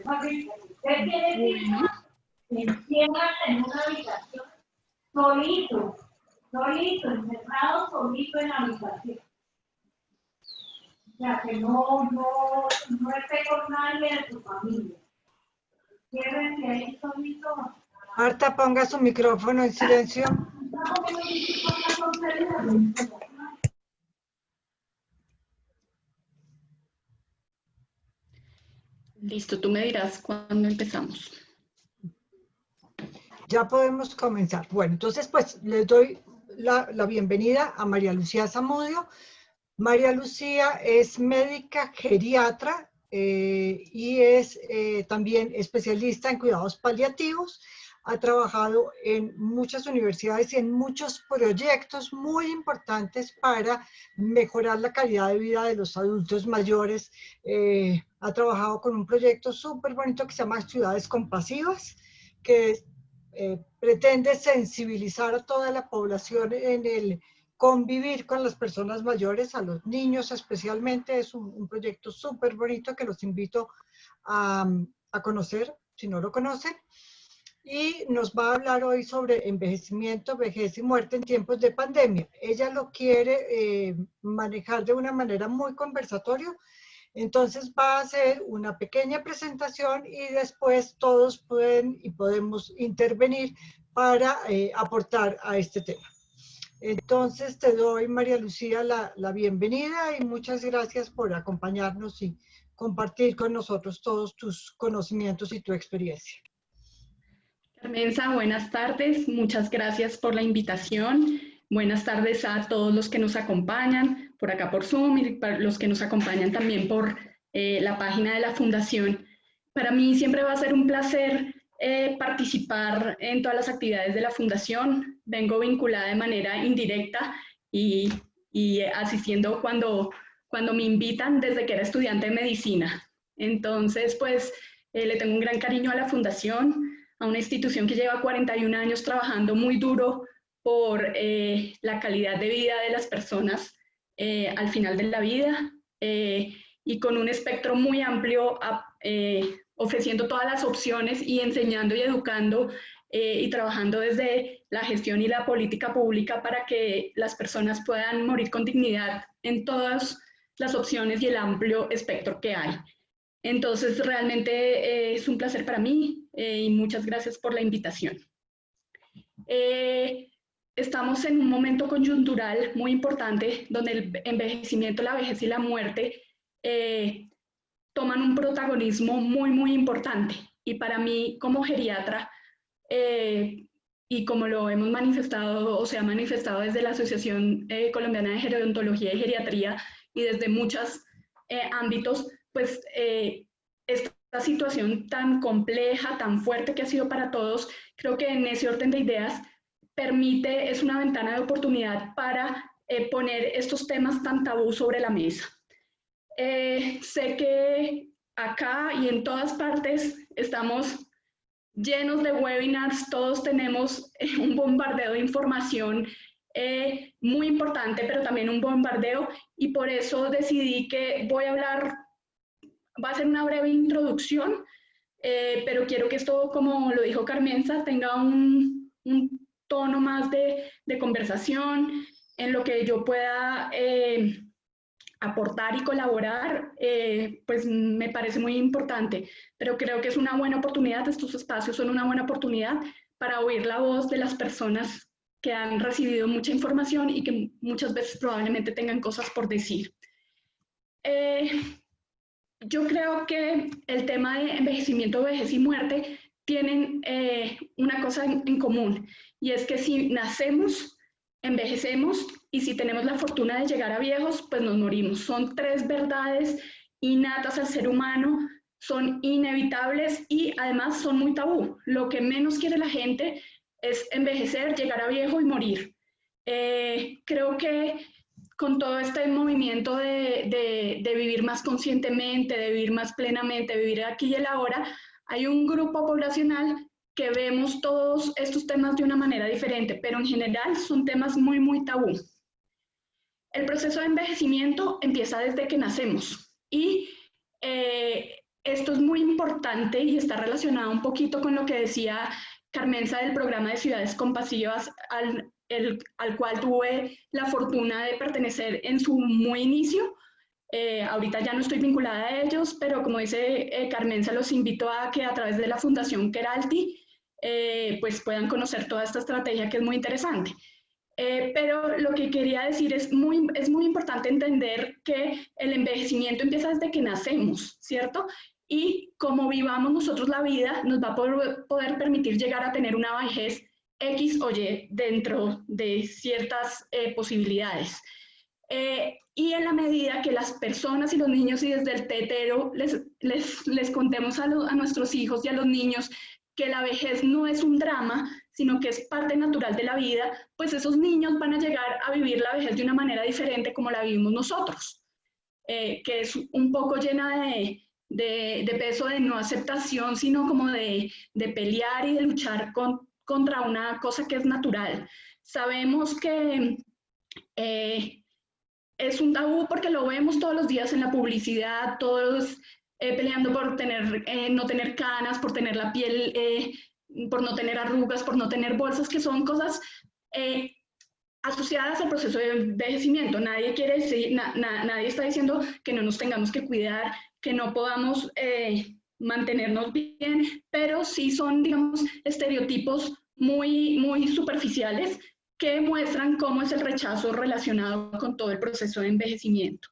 Bueno, encierran en una habitación, solito, encerrado, solito en la habitación. O sea, que no esté con nadie de tu familia. Ciérrense ahí solito. Marta, ponga su micrófono en silencio. listo, tú me dirás cuándo empezamos. Ya podemos comenzar. Bueno, entonces pues les doy la bienvenida a María Lucía Zamudio. María Lucía es médica geriatra y es también especialista en cuidados paliativos. Ha trabajado en muchas universidades y en muchos proyectos muy importantes para mejorar la calidad de vida de los adultos mayores. Ha trabajado con un proyecto súper bonito que se llama Ciudades Compasivas, que pretende sensibilizar a toda la población en el convivir con las personas mayores, a los niños especialmente. Es un proyecto súper bonito que los invito a conocer, si no lo conocen. Y nos va a hablar hoy sobre envejecimiento, vejez y muerte en tiempos de pandemia. Ella lo quiere manejar de una manera muy conversatoria. Entonces va a hacer una pequeña presentación y después todos pueden y podemos intervenir para aportar a este tema. Entonces te doy, María Lucía, la bienvenida y muchas gracias por acompañarnos y compartir con nosotros todos tus conocimientos y tu experiencia. Carmenza, buenas tardes, muchas gracias por la invitación. Buenas tardes a todos los que nos acompañan por acá por Zoom y para los que nos acompañan también por la página de la Fundación. Para mí siempre va a ser un placer participar en todas las actividades de la Fundación. Vengo vinculada de manera indirecta y asistiendo cuando me invitan desde que era estudiante de medicina. Entonces, pues, le tengo un gran cariño a la Fundación, a una institución que lleva 41 años trabajando muy duro por la calidad de vida de las personas al final de la vida y con un espectro muy amplio, ofreciendo todas las opciones y enseñando y educando y trabajando desde la gestión y la política pública para que las personas puedan morir con dignidad en todas las opciones y el amplio espectro que hay. Entonces, realmente es un placer para mí y muchas gracias por la invitación. Estamos en un momento coyuntural muy importante donde el envejecimiento, la vejez y la muerte toman un protagonismo muy importante. Y para mí, como geriatra, y como lo hemos manifestado o se ha manifestado desde la Asociación Colombiana de Gerontología y Geriatría y desde muchos ámbitos, pues esta situación tan compleja, tan fuerte que ha sido para todos, creo que en ese orden de ideas es una ventana de oportunidad para poner estos temas tan tabú sobre la mesa. Sé que acá y en todas partes estamos llenos de webinars, todos tenemos un bombardeo de información muy importante, pero también un bombardeo, y por eso decidí que va a ser una breve introducción, pero quiero que esto, como lo dijo Carmenza, tenga un tono más de conversación, en lo que yo pueda aportar y colaborar, pues me parece muy importante, pero creo que es una buena oportunidad, estos espacios son una buena oportunidad para oír la voz de las personas que han recibido mucha información y que muchas veces probablemente tengan cosas por decir. Yo creo que el tema de envejecimiento, vejez y muerte tienen una cosa en común, y es que si nacemos, envejecemos, y si tenemos la fortuna de llegar a viejos, pues nos morimos. Son tres verdades innatas al ser humano, son inevitables y además son muy tabú. Lo que menos quiere la gente es envejecer, llegar a viejo y morir. Creo que con todo este movimiento de vivir más conscientemente, de vivir más plenamente, de vivir aquí y el ahora, hay un grupo poblacional que vemos todos estos temas de una manera diferente, pero en general son temas muy tabú. El proceso de envejecimiento empieza desde que nacemos y esto es muy importante y está relacionado un poquito con lo que decía Carmenza del programa de ciudades compasivas al cual tuve la fortuna de pertenecer en su muy inicio. Ahorita ya no estoy vinculada a ellos, pero como dice Carmenza, los invito a que a través de la Fundación Keralty pues puedan conocer toda esta estrategia que es muy interesante. Pero lo que quería decir es muy importante entender que el envejecimiento empieza desde que nacemos, ¿cierto? Y como vivamos nosotros la vida, nos va a poder permitir llegar a tener una vejez X o Y dentro de ciertas posibilidades. Y en la medida que las personas y los niños y desde el tetero les contemos a nuestros hijos y a los niños que la vejez no es un drama, sino que es parte natural de la vida, pues esos niños van a llegar a vivir la vejez de una manera diferente como la vivimos nosotros, que es un poco llena de peso de no aceptación, sino como de pelear y de luchar contra una cosa que es natural. Sabemos que es un tabú porque lo vemos todos los días en la publicidad, todos peleando por no tener canas, por tener la piel, por no tener arrugas, por no tener bolsas, que son cosas asociadas al proceso de envejecimiento. Nadie quiere decir, nadie está diciendo que no nos tengamos que cuidar, que no podamos mantenernos bien, pero sí son, digamos, estereotipos muy superficiales que muestran cómo es el rechazo relacionado con todo el proceso de envejecimiento.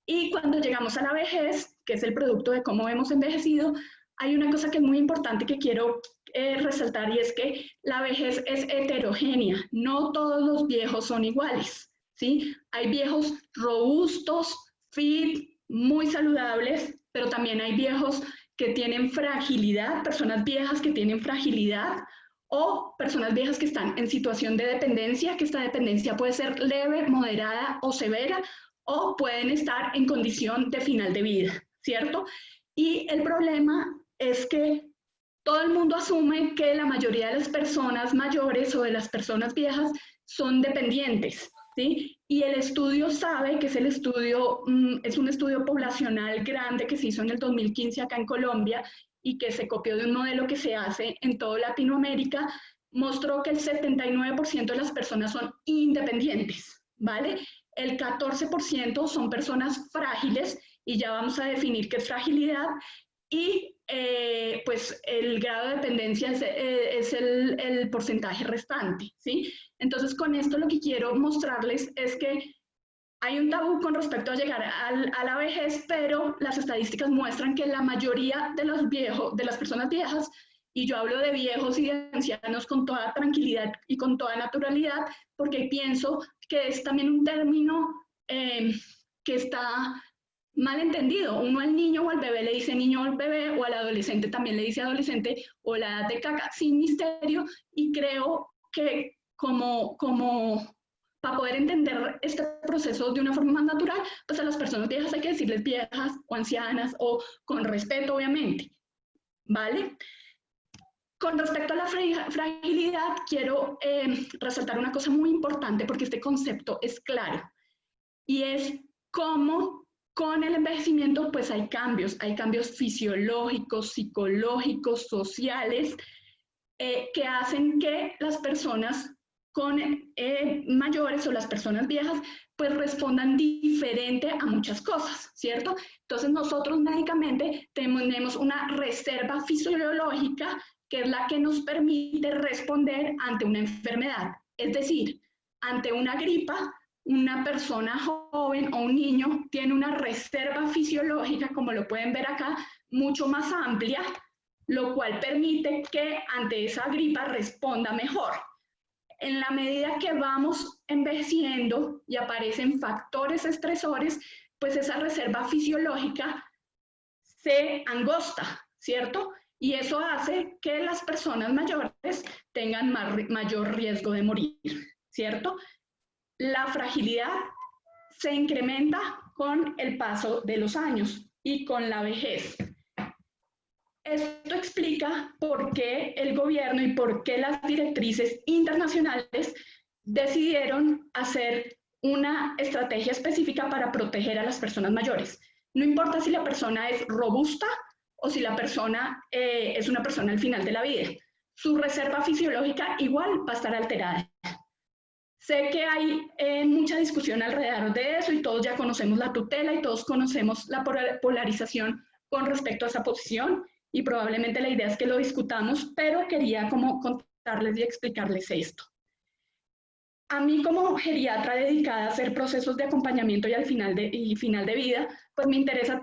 Y cuando llegamos a la vejez, que es el producto de cómo hemos envejecido, hay una cosa que es muy importante que quiero resaltar, y es que la vejez es heterogénea. No todos los viejos son iguales, ¿sí? Hay viejos robustos, fit, muy saludables, pero también hay viejos que tienen fragilidad, personas viejas que tienen fragilidad, o personas viejas que están en situación de dependencia, que esta dependencia puede ser leve, moderada o severa, o pueden estar en condición de final de vida, ¿cierto? Y el problema es que todo el mundo asume que la mayoría de las personas mayores o de las personas viejas son dependientes, ¿sí? Y el estudio sabe que es es un estudio poblacional grande que se hizo en el 2015 acá en Colombia, y que se copió de un modelo que se hace en toda Latinoamérica, mostró que el 79% de las personas son independientes, ¿vale? El 14% son personas frágiles, y ya vamos a definir qué es fragilidad, y pues el grado de dependencia es el porcentaje restante, ¿sí? Entonces, con esto lo que quiero mostrarles es que hay un tabú con respecto a llegar a la vejez, pero las estadísticas muestran que la mayoría de las personas viejas, y yo hablo de viejos y de ancianos con toda tranquilidad y con toda naturalidad, porque pienso que es también un término que está mal entendido. Uno al niño o al bebé le dice niño o al bebé, o al adolescente también le dice adolescente, o la edad de caca, sin misterio, y creo que para poder entender este proceso de una forma más natural, pues a las personas viejas hay que decirles viejas o ancianas, o con respeto, obviamente, ¿vale? Con respecto a la fragilidad, quiero resaltar una cosa muy importante, porque este concepto es claro, y es cómo con el envejecimiento pues hay cambios fisiológicos, psicológicos, sociales, que hacen que las personas mayores o las personas viejas pues respondan diferente a muchas cosas, ¿cierto? Entonces nosotros médicamente tenemos una reserva fisiológica que es la que nos permite responder ante una enfermedad. Es decir, ante una gripa, una persona joven o un niño tiene una reserva fisiológica, como lo pueden ver acá, mucho más amplia, lo cual permite que ante esa gripa responda mejor. En la medida que vamos envejeciendo y aparecen factores estresores, pues esa reserva fisiológica se angosta, ¿cierto? Y eso hace que las personas mayores tengan mayor riesgo de morir, ¿cierto? La fragilidad se incrementa con el paso de los años y con la vejez. Esto explica por qué el gobierno y por qué las directrices internacionales decidieron hacer una estrategia específica para proteger a las personas mayores. No importa si la persona es robusta o si la persona es una persona al final de la vida. Su reserva fisiológica igual va a estar alterada. Sé que hay mucha discusión alrededor de eso y todos ya conocemos la tutela y todos conocemos la polarización con respecto a esa posición y probablemente la idea es que lo discutamos, pero quería como contarles y explicarles esto. A mí como geriatra dedicada a hacer procesos de acompañamiento y final de vida, pues me interesa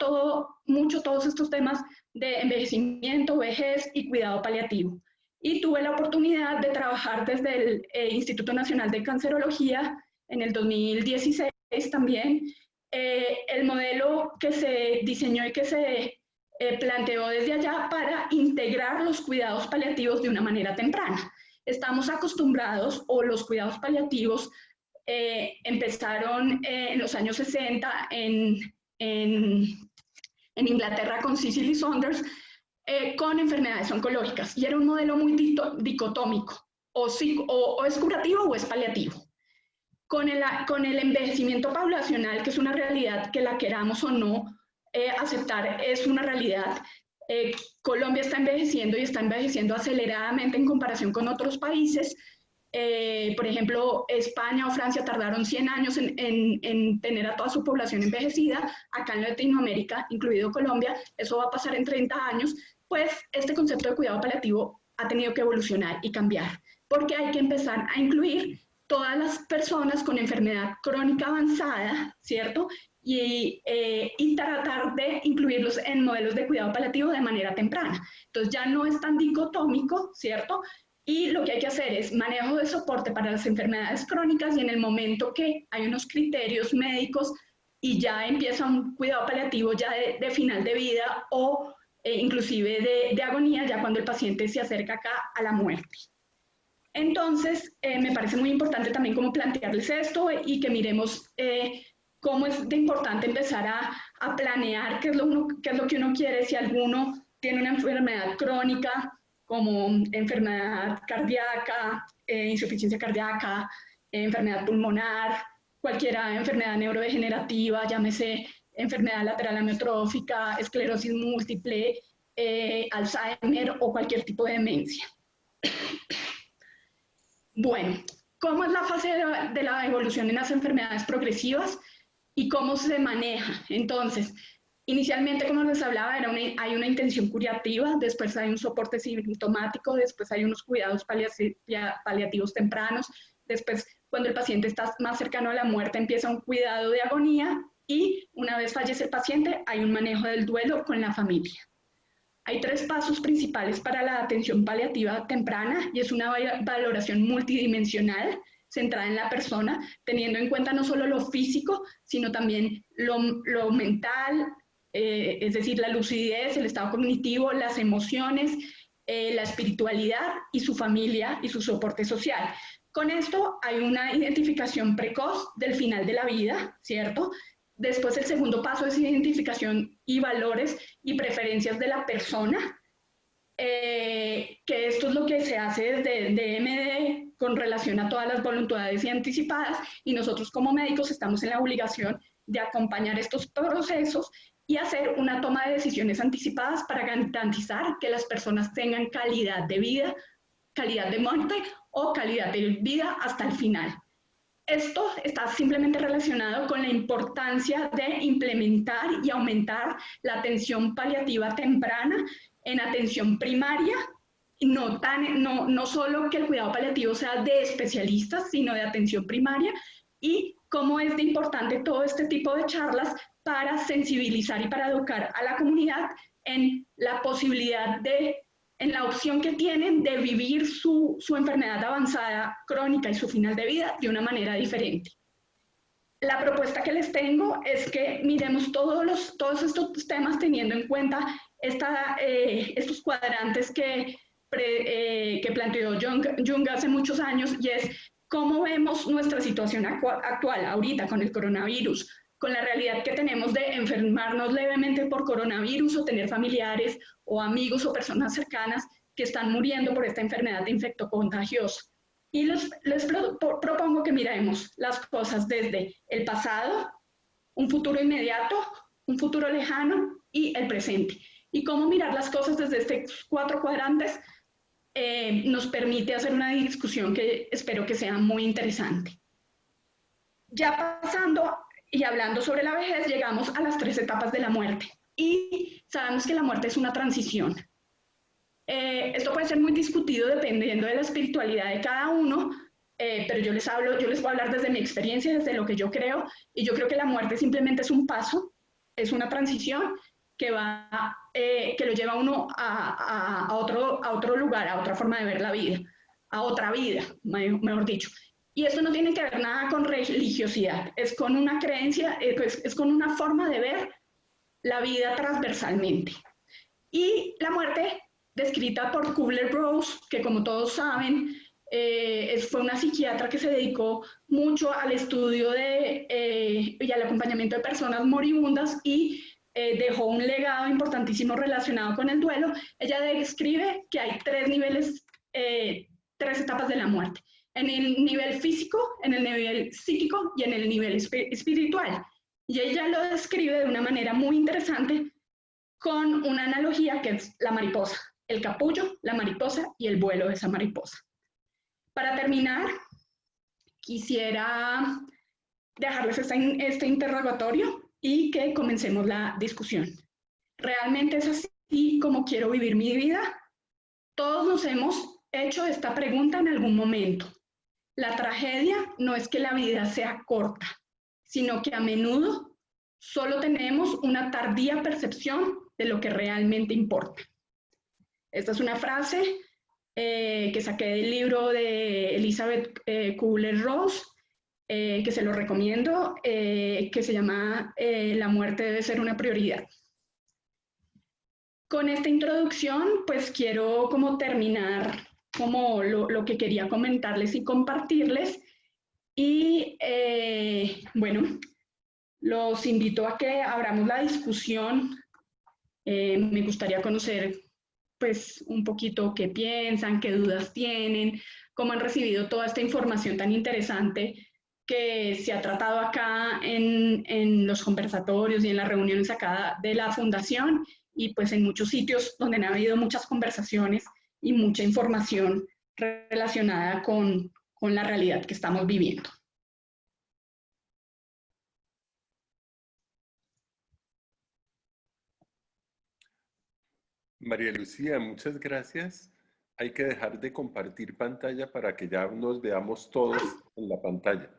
mucho todos estos temas de envejecimiento, vejez y cuidado paliativo. Y tuve la oportunidad de trabajar desde el Instituto Nacional de Cancerología en el 2016 también. El modelo que se diseñó y que se planteó desde allá para integrar los cuidados paliativos de una manera temprana. Estamos acostumbrados, o los cuidados paliativos empezaron en los años 60 en Inglaterra con Cicely Saunders, con enfermedades oncológicas, y era un modelo muy dicotómico, o es curativo o es paliativo. Con el envejecimiento poblacional, que es una realidad que la queramos o no aceptar, es una realidad. Colombia está envejeciendo y está envejeciendo aceleradamente en comparación con otros países. Por ejemplo, España o Francia tardaron 100 años en tener a toda su población envejecida. Acá en Latinoamérica, incluido Colombia, eso va a pasar en 30 años. Pues este concepto de cuidado paliativo ha tenido que evolucionar y cambiar, porque hay que empezar a incluir todas las personas con enfermedad crónica avanzada, ¿cierto? Y tratar de incluirlos en modelos de cuidado paliativo de manera temprana. Entonces ya no es tan dicotómico, ¿cierto? Y lo que hay que hacer es manejo de soporte para las enfermedades crónicas, y en el momento que hay unos criterios médicos y ya empieza un cuidado paliativo ya de final de vida o inclusive de agonía, ya cuando el paciente se acerca acá a la muerte. Entonces, me parece muy importante también como plantearles esto y que miremos cómo es de importante empezar a planear qué es lo que uno quiere. Si alguno tiene una enfermedad crónica como enfermedad cardíaca, insuficiencia cardíaca, enfermedad pulmonar, cualquier enfermedad neurodegenerativa, llámese enfermedad lateral amiotrófica, esclerosis múltiple, Alzheimer o cualquier tipo de demencia. Bueno, ¿cómo es la fase de la evolución en las enfermedades progresivas y cómo se maneja? Entonces, inicialmente, como les hablaba, hay una intención curativa, después hay un soporte sintomático, después hay unos cuidados paliativos tempranos, después, cuando el paciente está más cercano a la muerte, empieza un cuidado de agonía, y una vez fallece el paciente, hay un manejo del duelo con la familia. Hay 3 pasos principales para la atención paliativa temprana, y es una valoración multidimensional centrada en la persona, teniendo en cuenta no solo lo físico, sino también lo mental, es decir, la lucidez, el estado cognitivo, las emociones, la espiritualidad y su familia y su soporte social. Con esto hay una identificación precoz del final de la vida, ¿cierto? Después el segundo paso es identificación y valores y preferencias de la persona, que esto es lo que se hace desde DMD con relación a todas las voluntades anticipadas, y nosotros como médicos estamos en la obligación de acompañar estos procesos y hacer una toma de decisiones anticipadas para garantizar que las personas tengan calidad de vida, calidad de muerte o calidad de vida hasta el final. Esto está simplemente relacionado con la importancia de implementar y aumentar la atención paliativa temprana en atención primaria, no solo que el cuidado paliativo sea de especialistas, sino de atención primaria, y cómo es de importante todo este tipo de charlas para sensibilizar y para educar a la comunidad en la posibilidad en la opción que tienen de vivir su enfermedad avanzada crónica y su final de vida de una manera diferente. La propuesta que les tengo es que miremos todos estos temas teniendo en cuenta estos cuadrantes que planteó Jung hace muchos años, y es cómo vemos nuestra situación actual, ahorita con el coronavirus, con la realidad que tenemos de enfermarnos levemente por coronavirus o tener familiares o amigos o personas cercanas que están muriendo por esta enfermedad infectocontagiosa. Y les propongo que miremos las cosas desde el pasado, un futuro inmediato, un futuro lejano y el presente. Y cómo mirar las cosas desde estos 4 cuadrantes nos permite hacer una discusión que espero que sea muy interesante. Ya pasando y hablando sobre la vejez, llegamos a las 3 etapas de la muerte. Y sabemos que la muerte es una transición. Esto puede ser muy discutido dependiendo de la espiritualidad de cada uno, pero yo les voy a hablar desde mi experiencia, desde lo que yo creo, y yo creo que la muerte simplemente es un paso, es una transición que lo lleva a uno a otro lugar, a otra forma de ver la vida, a otra vida, mejor dicho. Y esto no tiene que ver nada con religiosidad, es con una creencia, es con una forma de ver la vida transversalmente. Y la muerte, descrita por Kubler-Ross, que como todos saben, fue una psiquiatra que se dedicó mucho al estudio y al acompañamiento de personas moribundas y dejó un legado importantísimo relacionado con el duelo. Ella describe que hay 3 niveles, 3 etapas de la muerte. En el nivel físico, en el nivel psíquico y en el nivel espiritual. Y ella lo describe de una manera muy interesante con una analogía que es la mariposa, el capullo, la mariposa y el vuelo de esa mariposa. Para terminar, quisiera dejarles este interrogatorio y que comencemos la discusión. ¿Realmente es así como quiero vivir mi vida? Todos nos hemos hecho esta pregunta en algún momento. La tragedia no es que la vida sea corta, sino que a menudo solo tenemos una tardía percepción de lo que realmente importa. Esta es una frase que saqué del libro de Elizabeth Kubler-Ross, que se lo recomiendo, que se llama La muerte debe ser una prioridad. Con esta introducción, pues quiero como terminar como lo que quería comentarles y compartirles. Y bueno, los invito a que abramos la discusión. Me gustaría conocer pues un poquito qué piensan, qué dudas tienen, cómo han recibido toda esta información tan interesante que se ha tratado acá en los conversatorios y en las reuniones acá de la Fundación y pues en muchos sitios donde han habido muchas conversaciones y mucha información relacionada con la realidad que estamos viviendo. María Lucía, muchas gracias. Hay que dejar de compartir pantalla para que ya nos veamos todos en la pantalla.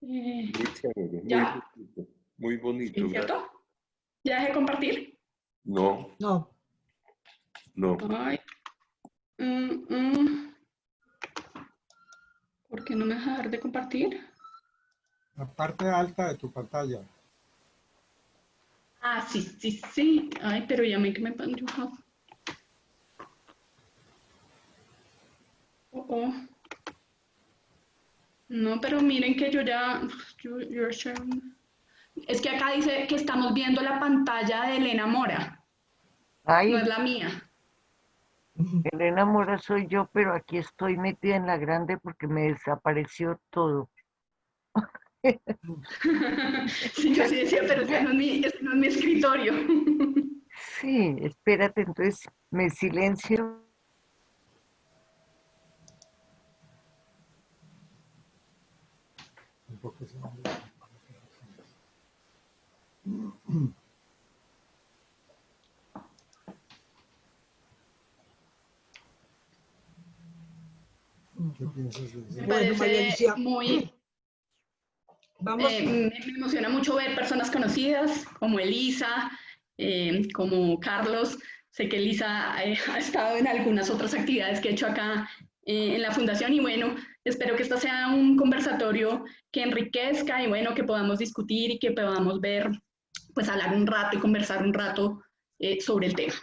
Muy chévere, ¿Ya? muy bonito. ¿Sí, cierto? ¿Ya dejé de compartir? No. No. No. Ay. ¿Por qué no me deja dejar de compartir? La parte alta de tu pantalla. Ah, sí, sí, sí. Ay, pero ya me pancho. No, pero miren que yo ya... Es que acá dice que estamos viendo la pantalla de Elena Mora. Ay, No es la mía. Elena Mora soy yo, pero aquí estoy metida en la grande porque me desapareció todo. Sí, yo sí decía, pero ese no es mi escritorio. Sí, espérate, entonces me silencio. ¿Qué piensas de eso? Me Bueno, María parece Lucía, muy... vamos. me emociona mucho ver personas conocidas como Elisa, como Carlos. Sé que Elisa ha estado en algunas otras actividades que he hecho acá en la Fundación y bueno, espero que esto sea un conversatorio que enriquezca y bueno, que podamos discutir y que podamos ver, pues hablar un rato y conversar un rato sobre el tema.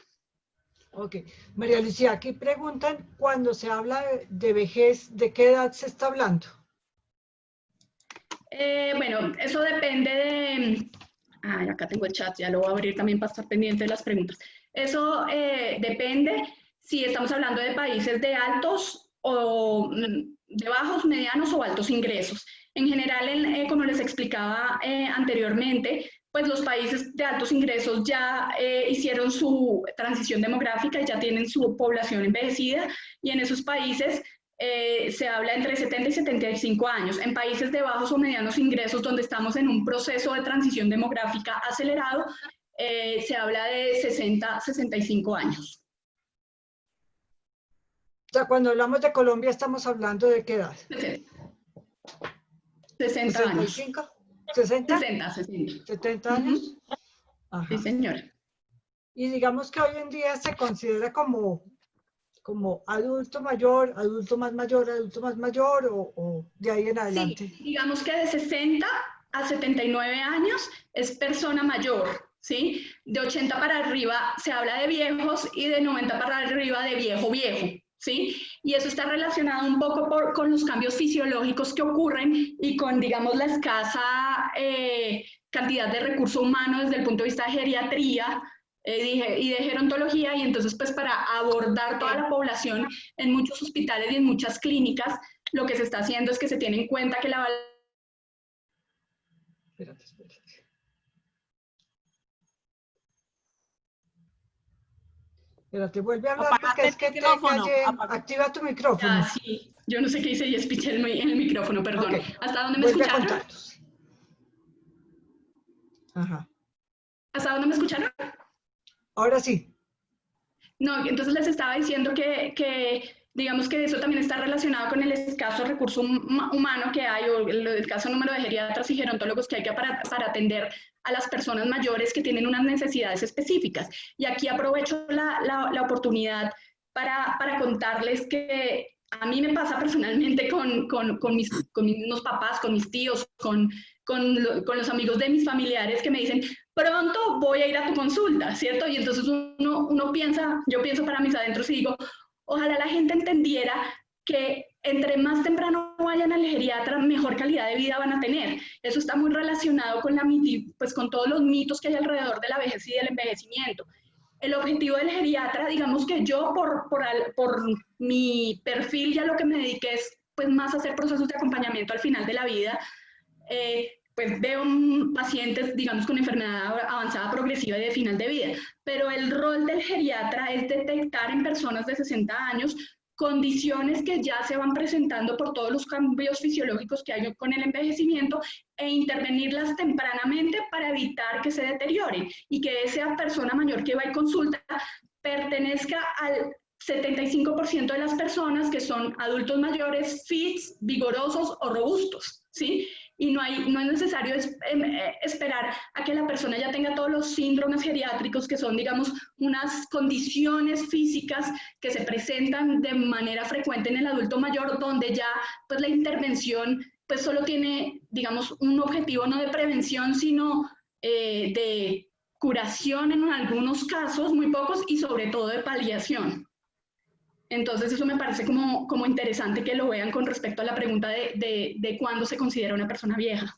Ok. María Lucía, aquí preguntan, cuando se habla de vejez, ¿de qué edad se está hablando? Bueno, eso depende de... Ay, acá tengo el chat, ya lo voy a abrir también para estar pendiente de las preguntas. Eso depende si estamos hablando de países de altos o de bajos, medianos o altos ingresos. En general, como les explicaba anteriormente, pues los países de altos ingresos ya hicieron su transición demográfica y ya tienen su población envejecida, y en esos países se habla entre 70 y 75 años. En países de bajos o medianos ingresos, donde estamos en un proceso de transición demográfica acelerado, se habla de 60 a 65 años. O sea, cuando hablamos de Colombia, estamos hablando de qué edad. 60 años. 65, 60, 60. 70 años. Ajá. Sí, señora. Y digamos que hoy en día se considera como adulto mayor, adulto más mayor, o de ahí en adelante. Sí, digamos que de 60 a 79 años es persona mayor, ¿sí? De 80 para arriba se habla de viejos y de 90 para arriba de viejo, ¿sí? Y eso está relacionado un poco con los cambios fisiológicos que ocurren y con, digamos, la escasa cantidad de recurso humano desde el punto de vista de geriatría y de gerontología, y entonces pues para abordar toda la población en muchos hospitales y en muchas clínicas, lo que se está haciendo es que se tiene en cuenta que la... Espérate. Espérate, vuelve a hablar porque es que te callé. Activa tu micrófono. Ah, sí, yo no sé qué hice y espiché en el micrófono, perdón. Okay. ¿Hasta dónde me escucharon? Ajá. ¿Hasta dónde me escucharon? Ahora sí. No, entonces les estaba diciendo que digamos que eso también está relacionado con el escaso recurso humano que hay, o el escaso número de geriatras y gerontólogos que hay para atender a las personas mayores que tienen unas necesidades específicas. Y aquí aprovecho la oportunidad para contarles que a mí me pasa personalmente con mis mismos papás, con mis tíos, con los amigos de mis familiares que me dicen, pronto voy a ir a tu consulta, ¿cierto? Y entonces uno piensa, yo pienso para mis adentros y digo, ojalá la gente entendiera que entre más temprano vayan al geriatra, mejor calidad de vida van a tener. Eso está muy relacionado con todos los mitos que hay alrededor de la vejez y del envejecimiento. El objetivo del geriatra, digamos que yo por mi perfil ya lo que me dediqué es pues más a hacer procesos de acompañamiento al final de la vida. Pues veo pacientes, digamos, con enfermedad avanzada progresiva y de final de vida, pero el rol del geriatra es detectar en personas de 60 años condiciones que ya se van presentando por todos los cambios fisiológicos que hay con el envejecimiento e intervenirlas tempranamente para evitar que se deterioren y que esa persona mayor que va a consulta pertenezca al 75% de las personas que son adultos mayores, fits, vigorosos o robustos, ¿sí? Y no es necesario esperar a que la persona ya tenga todos los síndromes geriátricos, que son, digamos, unas condiciones físicas que se presentan de manera frecuente en el adulto mayor, donde ya pues la intervención pues solo tiene, digamos, un objetivo no de prevención, sino de curación en algunos casos, muy pocos, y sobre todo de paliación. Entonces eso me parece como interesante que lo vean con respecto a la pregunta de cuándo se considera una persona vieja.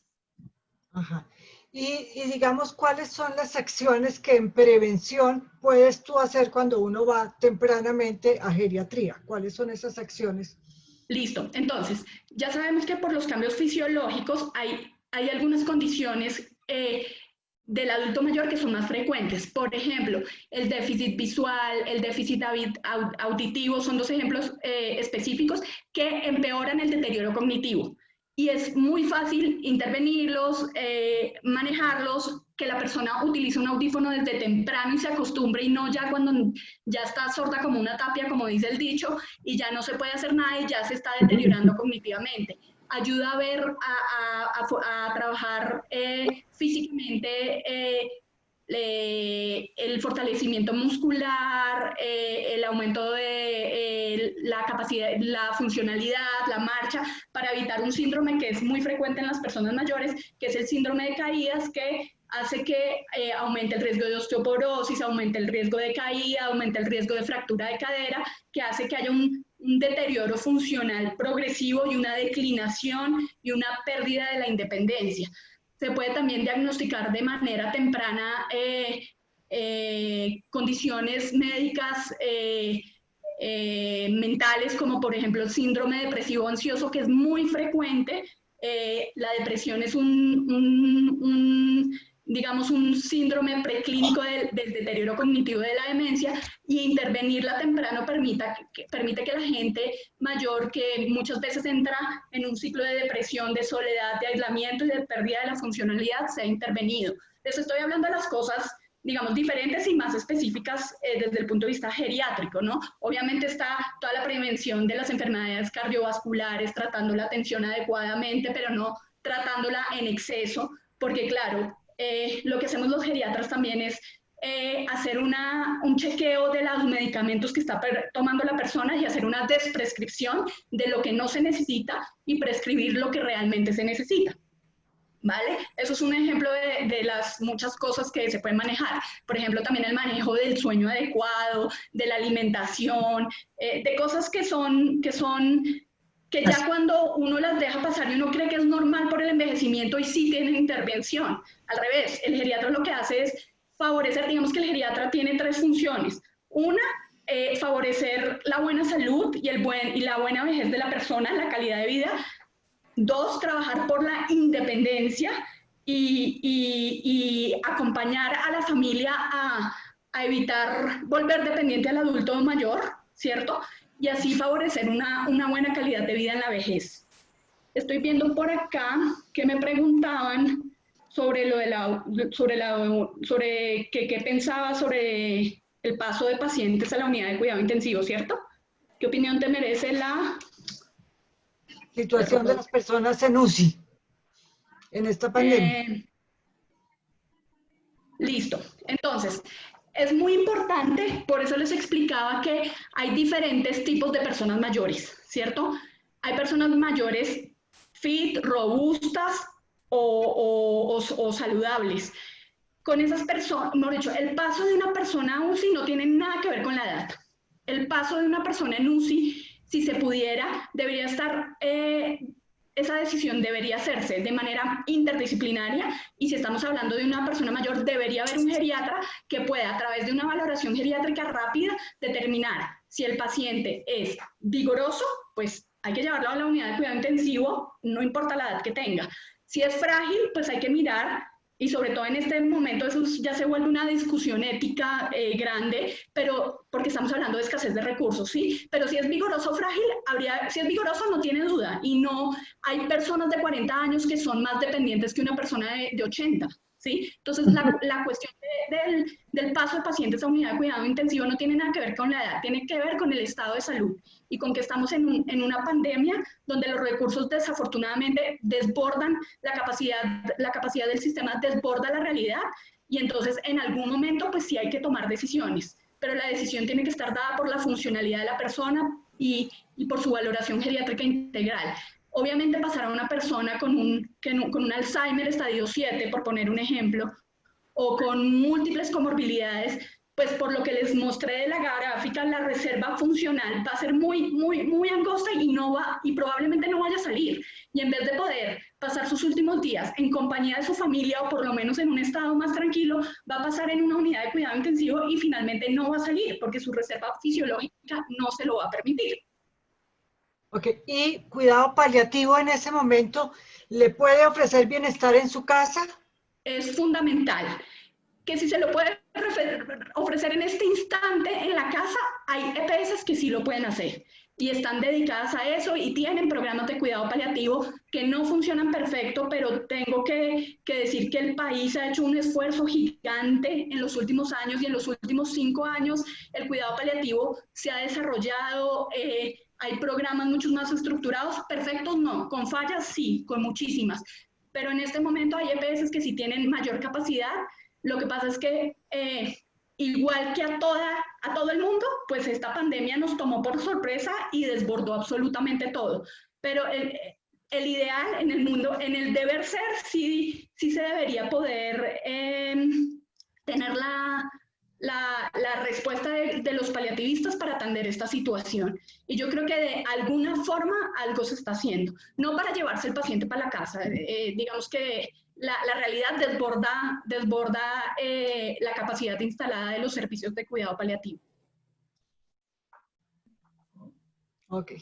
Ajá. Y digamos, ¿cuáles son las acciones que en prevención puedes tú hacer cuando uno va tempranamente a geriatría? ¿Cuáles son esas acciones? Listo. Entonces, ya sabemos que por los cambios fisiológicos hay algunas condiciones del adulto mayor que son más frecuentes. Por ejemplo, el déficit visual, el déficit auditivo son dos ejemplos específicos que empeoran el deterioro cognitivo. Y es muy fácil intervenirlos, manejarlos, que la persona utilice un audífono desde temprano y se acostumbre, y no ya cuando ya está sorda como una tapia, como dice el dicho, y ya no se puede hacer nada y ya se está deteriorando cognitivamente. Ayuda a ver, a trabajar físicamente el fortalecimiento muscular, el aumento de la capacidad, la funcionalidad, la marcha, para evitar un síndrome que es muy frecuente en las personas mayores, que es el síndrome de caídas, que hace que aumente el riesgo de osteoporosis, aumente el riesgo de caída, aumente el riesgo de fractura de cadera, que hace que haya un deterioro funcional progresivo y una declinación y una pérdida de la independencia. Se puede también diagnosticar de manera temprana condiciones médicas mentales, como por ejemplo el síndrome depresivo ansioso, que es muy frecuente. La depresión es un digamos, un síndrome preclínico del deterioro cognitivo de la demencia, y intervenirla temprano permite que la gente mayor, que muchas veces entra en un ciclo de depresión, de soledad, de aislamiento y de pérdida de la funcionalidad, sea intervenido. Les estoy hablando de las cosas, digamos, diferentes y más específicas desde el punto de vista geriátrico, ¿no? Obviamente está toda la prevención de las enfermedades cardiovasculares, tratando la atención adecuadamente, pero no tratándola en exceso, porque claro, lo que hacemos los geriatras también es hacer un chequeo de los medicamentos que está tomando la persona y hacer una desprescripción de lo que no se necesita y prescribir lo que realmente se necesita. ¿Vale? Eso es un ejemplo de las muchas cosas que se pueden manejar. Por ejemplo, también el manejo del sueño adecuado, de la alimentación, de cosas que ya cuando uno las deja pasar y uno cree que es normal por el envejecimiento y sí tienen intervención. Al revés, el geriatra lo que hace es favorecer, digamos que el geriatra tiene 3 funciones. Una, favorecer la buena salud y la buena vejez de la persona, la calidad de vida. 2, trabajar por la independencia y acompañar a la familia a evitar volver dependiente al adulto mayor, ¿cierto? Y así favorecer una buena calidad de vida en la vejez. Estoy viendo por acá que me preguntaban sobre qué pensaba sobre el paso de pacientes a la unidad de cuidado intensivo, ¿cierto? ¿Qué opinión te merece la situación de las personas en UCI en esta pandemia? Listo. Entonces, es muy importante, por eso les explicaba que hay diferentes tipos de personas mayores, ¿cierto? Hay personas mayores fit, robustas o saludables. Con esas personas, mejor dicho, el paso de una persona a UCI no tiene nada que ver con la edad. El paso de una persona en UCI, si se pudiera, debería estar, esa decisión debería hacerse de manera interdisciplinaria, y si estamos hablando de una persona mayor, debería haber un geriatra que pueda, a través de una valoración geriátrica rápida, determinar si el paciente es vigoroso, pues hay que llevarlo a la unidad de cuidado intensivo, no importa la edad que tenga. Si es frágil, pues hay que mirar, y sobre todo en este momento eso ya se vuelve una discusión ética grande, pero porque estamos hablando de escasez de recursos, ¿sí? Pero si es vigoroso o frágil, si es vigoroso no tiene duda, y no hay personas de 40 años que son más dependientes que una persona de 80, ¿sí? Entonces la cuestión del paso de pacientes a unidad de cuidado intensivo no tiene nada que ver con la edad, tiene que ver con el estado de salud, y con que estamos en una pandemia donde los recursos desafortunadamente desbordan la capacidad del sistema, desborda la realidad, y entonces en algún momento pues sí hay que tomar decisiones, pero la decisión tiene que estar dada por la funcionalidad de la persona y por su valoración geriátrica integral. Obviamente pasar a una persona con un Alzheimer estadio 7, por poner un ejemplo, o con múltiples comorbilidades, pues por lo que les mostré de la gráfica, la reserva funcional va a ser muy angosta y probablemente no vaya a salir. Y en vez de poder pasar sus últimos días en compañía de su familia, o por lo menos en un estado más tranquilo, va a pasar en una unidad de cuidado intensivo y finalmente no va a salir porque su reserva fisiológica no se lo va a permitir. Ok, y cuidado paliativo en ese momento, ¿le puede ofrecer bienestar en su casa? Es fundamental. Que si se lo puede ofrecer en este instante en la casa, hay EPS que sí lo pueden hacer y están dedicadas a eso y tienen programas de cuidado paliativo que no funcionan perfecto, pero tengo que decir que el país ha hecho un esfuerzo gigante en los últimos años, y en los últimos 5 años el cuidado paliativo se ha desarrollado, hay programas mucho más estructurados, perfectos no, con fallas sí, con muchísimas, pero en este momento hay EPS que sí tienen mayor capacidad. Lo que pasa es que igual que a todo el mundo, pues esta pandemia nos tomó por sorpresa y desbordó absolutamente todo. Pero el ideal en el mundo, en el deber ser, sí se debería poder tener la respuesta de los paliativistas para atender esta situación. Y yo creo que de alguna forma algo se está haciendo. No para llevarse el paciente para la casa. Digamos que la realidad desborda la capacidad instalada de los servicios de cuidado paliativo. Ok.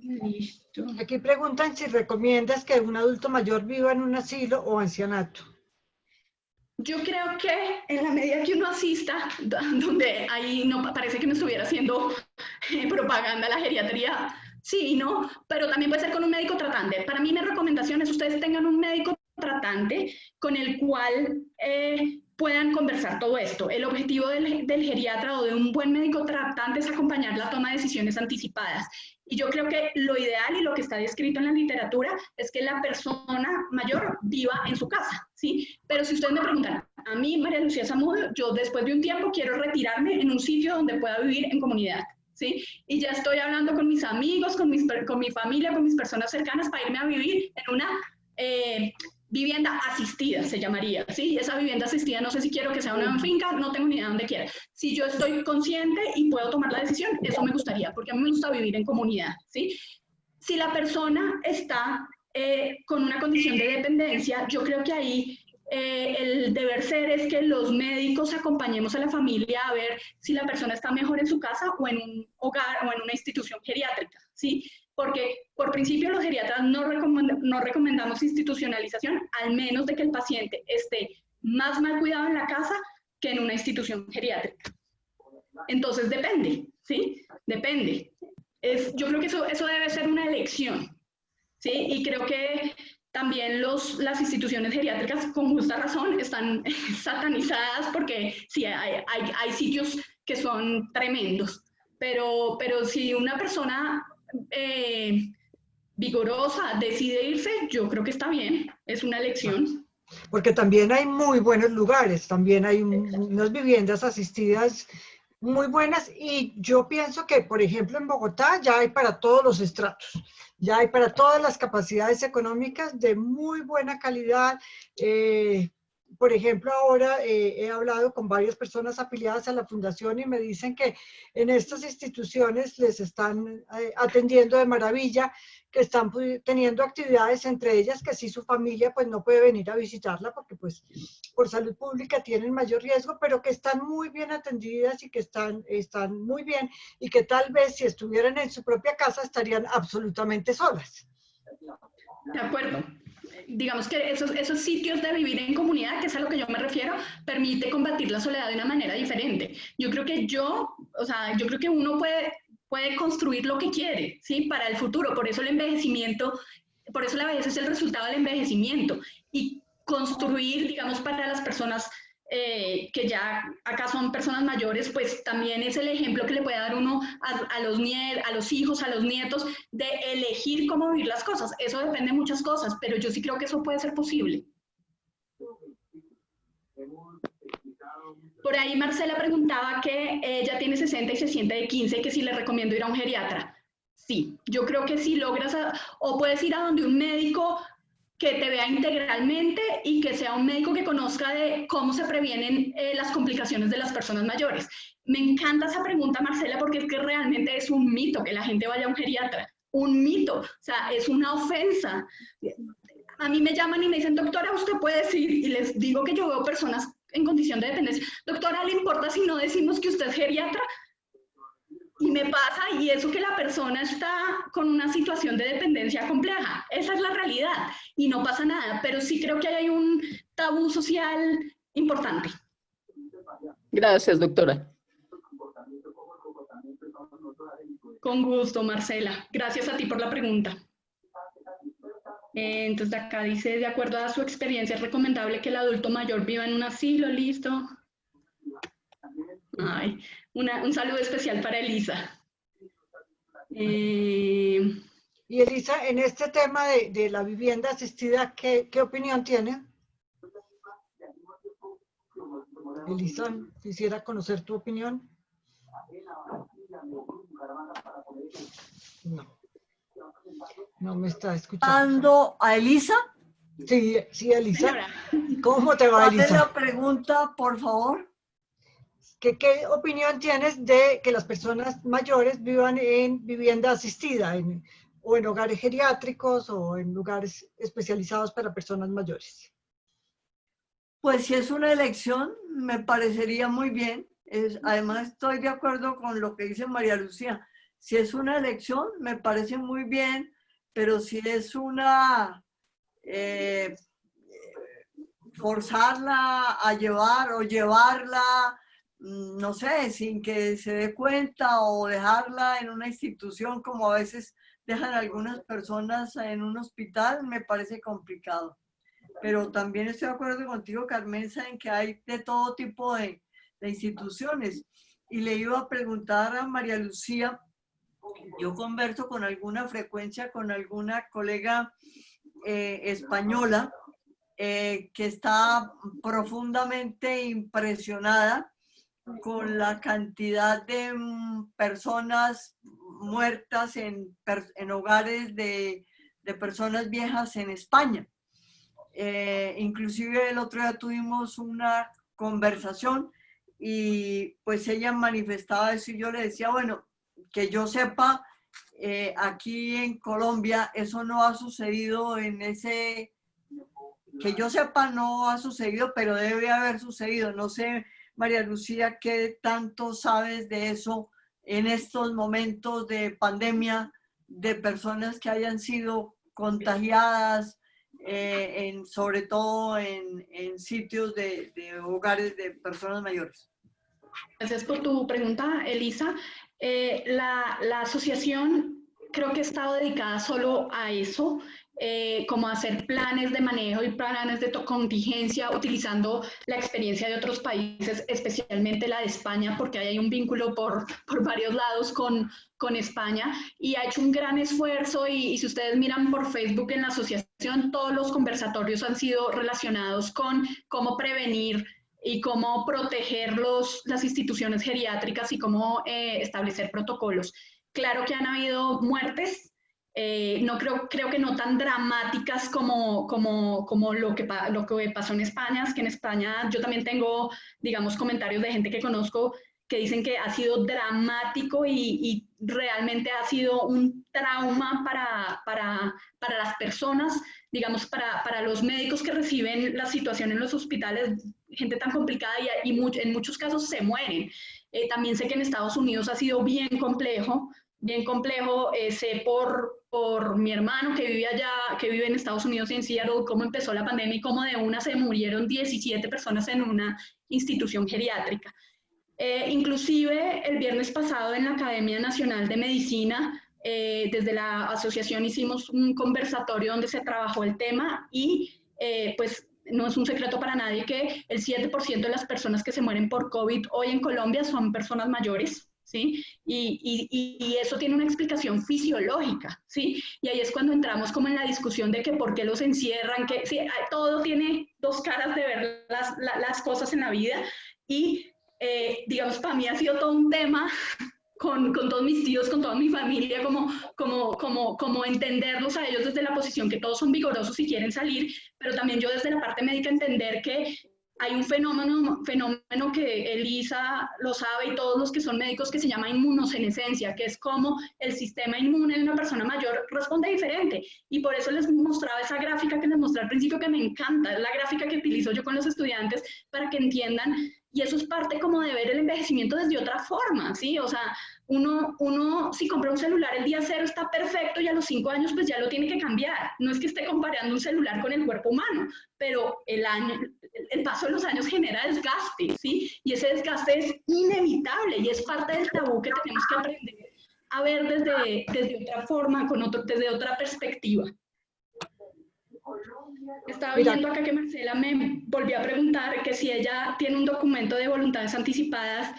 Listo. Aquí preguntan si recomiendas que un adulto mayor viva en un asilo o ancianato. Yo creo que en la medida que uno asista, donde ahí no parece que me estuviera haciendo propaganda a la geriatría, sí, ¿no? Pero también puede ser con un médico tratante. Para mí mi recomendación es que ustedes tengan un médico tratante con el cual puedan conversar todo esto. El objetivo del geriatra o de un buen médico tratante es acompañar la toma de decisiones anticipadas. Y yo creo que lo ideal y lo que está descrito en la literatura es que la persona mayor viva en su casa, ¿sí? Pero si ustedes me preguntan, a mí, María Lucía Zamudio, yo después de un tiempo quiero retirarme en un sitio donde pueda vivir en comunidad, ¿sí? Y ya estoy hablando con mis amigos, con mi familia, con mis personas cercanas para irme a vivir en una vivienda asistida, se llamaría, ¿sí? Esa vivienda asistida no sé si quiero que sea una finca, no tengo ni idea dónde quiera. Si yo estoy consciente y puedo tomar la decisión, eso me gustaría, porque a mí me gusta vivir en comunidad, ¿sí? Si la persona está con una condición de dependencia, yo creo que ahí el deber ser es que los médicos acompañemos a la familia a ver si la persona está mejor en su casa o en un hogar o en una institución geriátrica, ¿sí? Porque por principio los geriatras no recomendamos institucionalización, al menos de que el paciente esté más mal cuidado en la casa que en una institución geriátrica. Entonces depende, ¿sí? Depende. Yo creo que eso debe ser una elección, ¿sí? Y creo que también las instituciones geriátricas, con justa razón, están satanizadas porque sí, hay sitios que son tremendos, pero si una persona vigorosa decide irse, yo creo que está bien, es una elección. Porque también hay muy buenos lugares, también hay unas viviendas asistidas muy buenas y yo pienso que, por ejemplo, en Bogotá ya hay para todos los estratos, ya hay para todas las capacidades económicas de muy buena calidad. Por ejemplo, ahora he hablado con varias personas afiliadas a la fundación y me dicen que en estas instituciones les están atendiendo de maravilla, que están teniendo actividades, entre ellas que sí su familia pues no puede venir a visitarla porque pues por salud pública tienen mayor riesgo, pero que están muy bien atendidas y que están muy bien y que tal vez si estuvieran en su propia casa estarían absolutamente solas. De acuerdo. Digamos que esos sitios de vivir en comunidad, que es a lo que yo me refiero, permite combatir la soledad de una manera diferente. Yo creo que uno puede construir lo que quiere, ¿sí? Para el futuro. Por eso el envejecimiento, por eso la vejez es el resultado del envejecimiento. Y construir, digamos, para las personas que ya acá son personas mayores, pues también es el ejemplo que le puede dar uno a los hijos, a los nietos, de elegir cómo vivir las cosas. Eso depende de muchas cosas, pero yo sí creo que eso puede ser posible. Por ahí Marcela preguntaba que ella tiene 60 y se siente de 15, que si le recomiendo ir a un geriatra. Sí, yo creo que si logras, o puedes ir a donde un médico que te vea integralmente y que sea un médico que conozca de cómo se previenen las complicaciones de las personas mayores. Me encanta esa pregunta, Marcela, porque es que realmente es un mito que la gente vaya a un geriatra. Un mito, o sea, es una ofensa. A mí me llaman y me dicen, doctora, ¿usted puede decir? Y les digo que yo veo personas en condición de dependencia. Doctora, ¿le importa si no decimos que usted es geriatra? Y me pasa, y eso que la persona está con una situación de dependencia compleja. Esa es la realidad, y no pasa nada, pero sí creo que hay un tabú social importante. Gracias, doctora. Con gusto, Marcela. Gracias a ti por la pregunta. Entonces, acá dice, de acuerdo a su experiencia, es recomendable que el adulto mayor viva en un asilo, listo. Ay, un saludo especial para Elisa. Y Elisa, en este tema de la vivienda asistida, ¿qué opinión tiene? Elisa, quisiera conocer tu opinión. No me está escuchando. ¿A Elisa? Sí, Elisa. Señora. ¿Cómo te va, Elisa? Dale la pregunta, por favor. ¿Qué opinión tienes de que las personas mayores vivan en vivienda asistida, o en hogares geriátricos o en lugares especializados para personas mayores? Pues si es una elección, me parecería muy bien. Además, estoy de acuerdo con lo que dice María Lucía. Si es una elección, me parece muy bien, pero si es una forzarla a llevar o llevarla, no sé, sin que se dé cuenta o dejarla en una institución como a veces dejan algunas personas en un hospital, me parece complicado. Pero también estoy de acuerdo contigo, Carmenza, en que hay de todo tipo de instituciones. Y le iba a preguntar a María Lucía, yo converso con alguna frecuencia con alguna colega española que está profundamente impresionada con la cantidad de personas muertas en hogares de personas viejas en España. Inclusive el otro día tuvimos una conversación y pues ella manifestaba eso y yo le decía, bueno, que yo sepa, aquí en Colombia eso no ha sucedido que yo sepa no ha sucedido, pero debe haber sucedido. No sé, María Lucía, ¿qué tanto sabes de eso en estos momentos de pandemia, de personas que hayan sido contagiadas, sobre todo en sitios de hogares de personas mayores? Gracias por tu pregunta, Elisa. La asociación creo que ha estado dedicada solo a eso, como a hacer planes de manejo y planes de contingencia, utilizando la experiencia de otros países, especialmente la de España, porque ahí hay un vínculo por varios lados con España, y ha hecho un gran esfuerzo, y si ustedes miran por Facebook en la asociación, todos los conversatorios han sido relacionados con cómo prevenir y cómo proteger las instituciones geriátricas y cómo establecer protocolos. Claro que han habido muertes, no creo que no tan dramáticas como lo que pasó en España. Es que en España yo también tengo, digamos, comentarios de gente que conozco que dicen que ha sido dramático y realmente ha sido un trauma para las personas, digamos, para los médicos que reciben la situación en los hospitales, gente tan complicada y en muchos casos se mueren. También sé que en Estados Unidos ha sido bien complejo, sé por mi hermano que vive allá, que vive en Estados Unidos, en Seattle, cómo empezó la pandemia y cómo de una se murieron 17 personas en una institución geriátrica. Inclusive el viernes pasado en la Academia Nacional de Medicina, desde la asociación hicimos un conversatorio donde se trabajó el tema y pues no es un secreto para nadie que el 7% de las personas que se mueren por COVID hoy en Colombia son personas mayores, ¿sí? Y eso tiene una explicación fisiológica, ¿sí? Y ahí es cuando entramos como en la discusión de que por qué los encierran, que sí, todo tiene dos caras de ver las cosas en la vida y digamos, para mí ha sido todo un tema con todos mis tíos, con toda mi familia, como entenderlos a ellos desde la posición que todos son vigorosos y quieren salir, pero también yo desde la parte médica entender que hay un fenómeno que Elisa lo sabe y todos los que son médicos, que se llama inmunosenescencia, que es como el sistema inmune de una persona mayor responde diferente. Y por eso les mostraba esa gráfica que les mostré al principio, que me encanta, es la gráfica que utilizo yo con los estudiantes para que entiendan. Y eso es parte como de ver el envejecimiento desde otra forma, ¿sí? O sea, uno si compra un celular el día 0 está perfecto y a los 5 años pues ya lo tiene que cambiar. No es que esté comparando un celular con el cuerpo humano, pero el paso de los años genera desgaste, ¿sí? Y ese desgaste es inevitable y es parte del tabú que tenemos que aprender a ver desde otra forma, desde otra perspectiva. Estaba viendo acá que Marcela me volvió a preguntar que si ella tiene un documento de voluntades anticipadas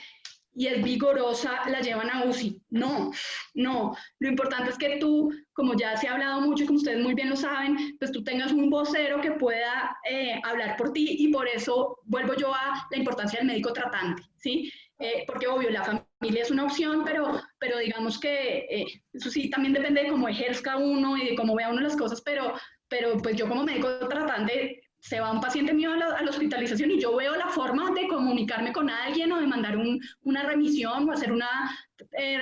y es vigorosa, la llevan a UCI. No. Lo importante es que tú, como ya se ha hablado mucho y como ustedes muy bien lo saben, pues tú tengas un vocero que pueda hablar por ti, y por eso vuelvo yo a la importancia del médico tratante, ¿sí? Porque obvio, la familia es una opción, pero digamos que eso sí también depende de cómo ejerza uno y de cómo vea uno las cosas, pero pues yo como médico tratante, se va un paciente mío a la hospitalización y yo veo la forma de comunicarme con alguien o de mandar una remisión o hacer una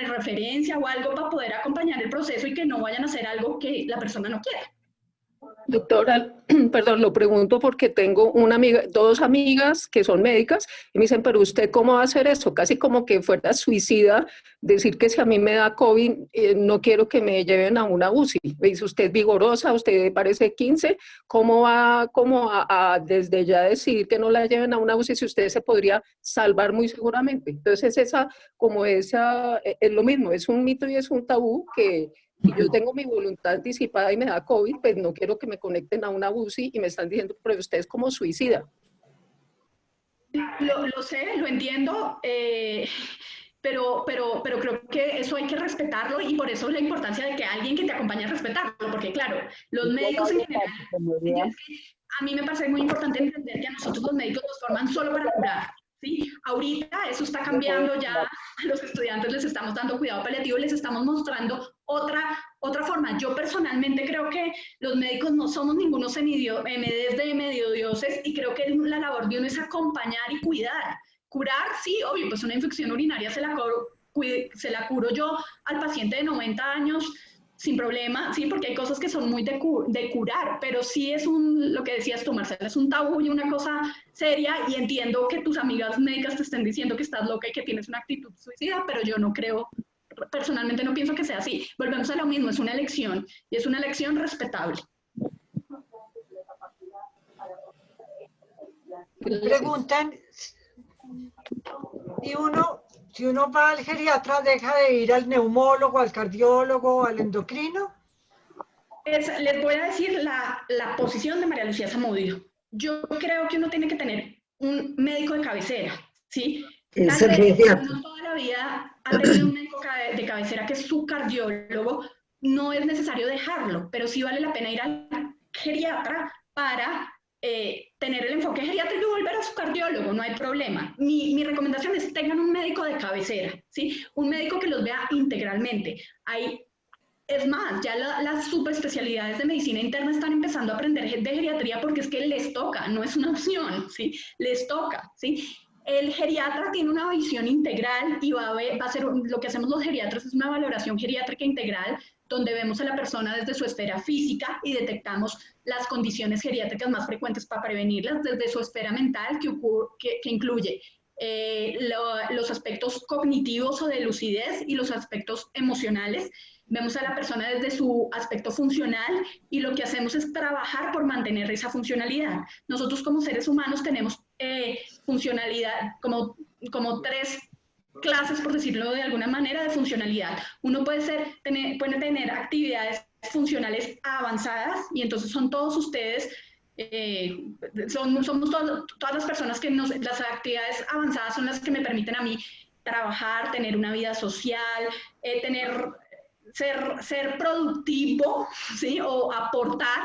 referencia o algo para poder acompañar el proceso y que no vayan a hacer algo que la persona no quiera. Doctora, perdón, lo pregunto porque tengo una amiga, dos amigas que son médicas y me dicen, pero ¿usted cómo va a hacer eso? Casi como que fuera suicida decir que si a mí me da COVID, no quiero que me lleven a una UCI. Me dice, usted es vigorosa, usted parece 15, ¿cómo va desde ya decidir que no la lleven a una UCI si usted se podría salvar muy seguramente? Entonces es lo mismo, es un mito y es un tabú que y yo tengo mi voluntad anticipada y me da COVID, pues no quiero que me conecten a una UCI y me están diciendo, pero usted es como suicida. Lo sé, lo entiendo, pero creo que eso hay que respetarlo y por eso la importancia de que alguien que te acompañe a respetarlo, porque claro, los médicos en general, a mí me parece muy importante entender que a nosotros los médicos nos forman solo para curar. ¿Sí? Ahorita eso está cambiando ya, a los estudiantes les estamos dando cuidado paliativo, les estamos mostrando otra forma. Yo personalmente creo que los médicos no somos ningunos MDs de medio dioses y creo que la labor de uno es acompañar y cuidar. Curar, sí, obvio, pues una infección urinaria se la curo yo al paciente de 90 años sin problema, sí, porque hay cosas que son muy de curar, pero sí es lo que decías tú, Marcela, es un tabú y una cosa seria y entiendo que tus amigas médicas te estén diciendo que estás loca y que tienes una actitud suicida, pero yo no creo, personalmente no pienso que sea así. Volvemos a lo mismo, es una elección y es una elección respetable. Preguntan si uno va al geriatra, ¿deja de ir al neumólogo, al cardiólogo, al endocrino? Les voy a decir la posición de María Lucía Zamudio. Yo creo que uno tiene que tener un médico de cabecera, ¿sí? Es el geriatra. Uno toda la vida ha tenido un médico de cabecera que es su cardiólogo, no es necesario dejarlo, pero sí vale la pena ir al geriatra para tener el enfoque geriátrico y volver a su cardiólogo, no hay problema. Mi recomendación es tengan un médico de cabecera, ¿sí? Un médico que los vea integralmente. Es más, ya las subespecialidades de medicina interna están empezando a aprender de geriatría porque es que les toca, no es una opción, ¿sí? Les toca, ¿sí? El geriatra tiene una visión integral y va a ser lo que hacemos los geriatras es una valoración geriátrica integral donde vemos a la persona desde su esfera física y detectamos las condiciones geriátricas más frecuentes para prevenirlas, desde su esfera mental que incluye los aspectos cognitivos o de lucidez y los aspectos emocionales. Vemos a la persona desde su aspecto funcional y lo que hacemos es trabajar por mantener esa funcionalidad. Nosotros como seres humanos tenemos funcionalidad, como tres clases, por decirlo de alguna manera, de funcionalidad. Uno puede tener actividades funcionales avanzadas y entonces son todos ustedes, somos todas las personas que las actividades avanzadas son las que me permiten a mí trabajar, tener una vida social, ser productivo, ¿sí? O aportar,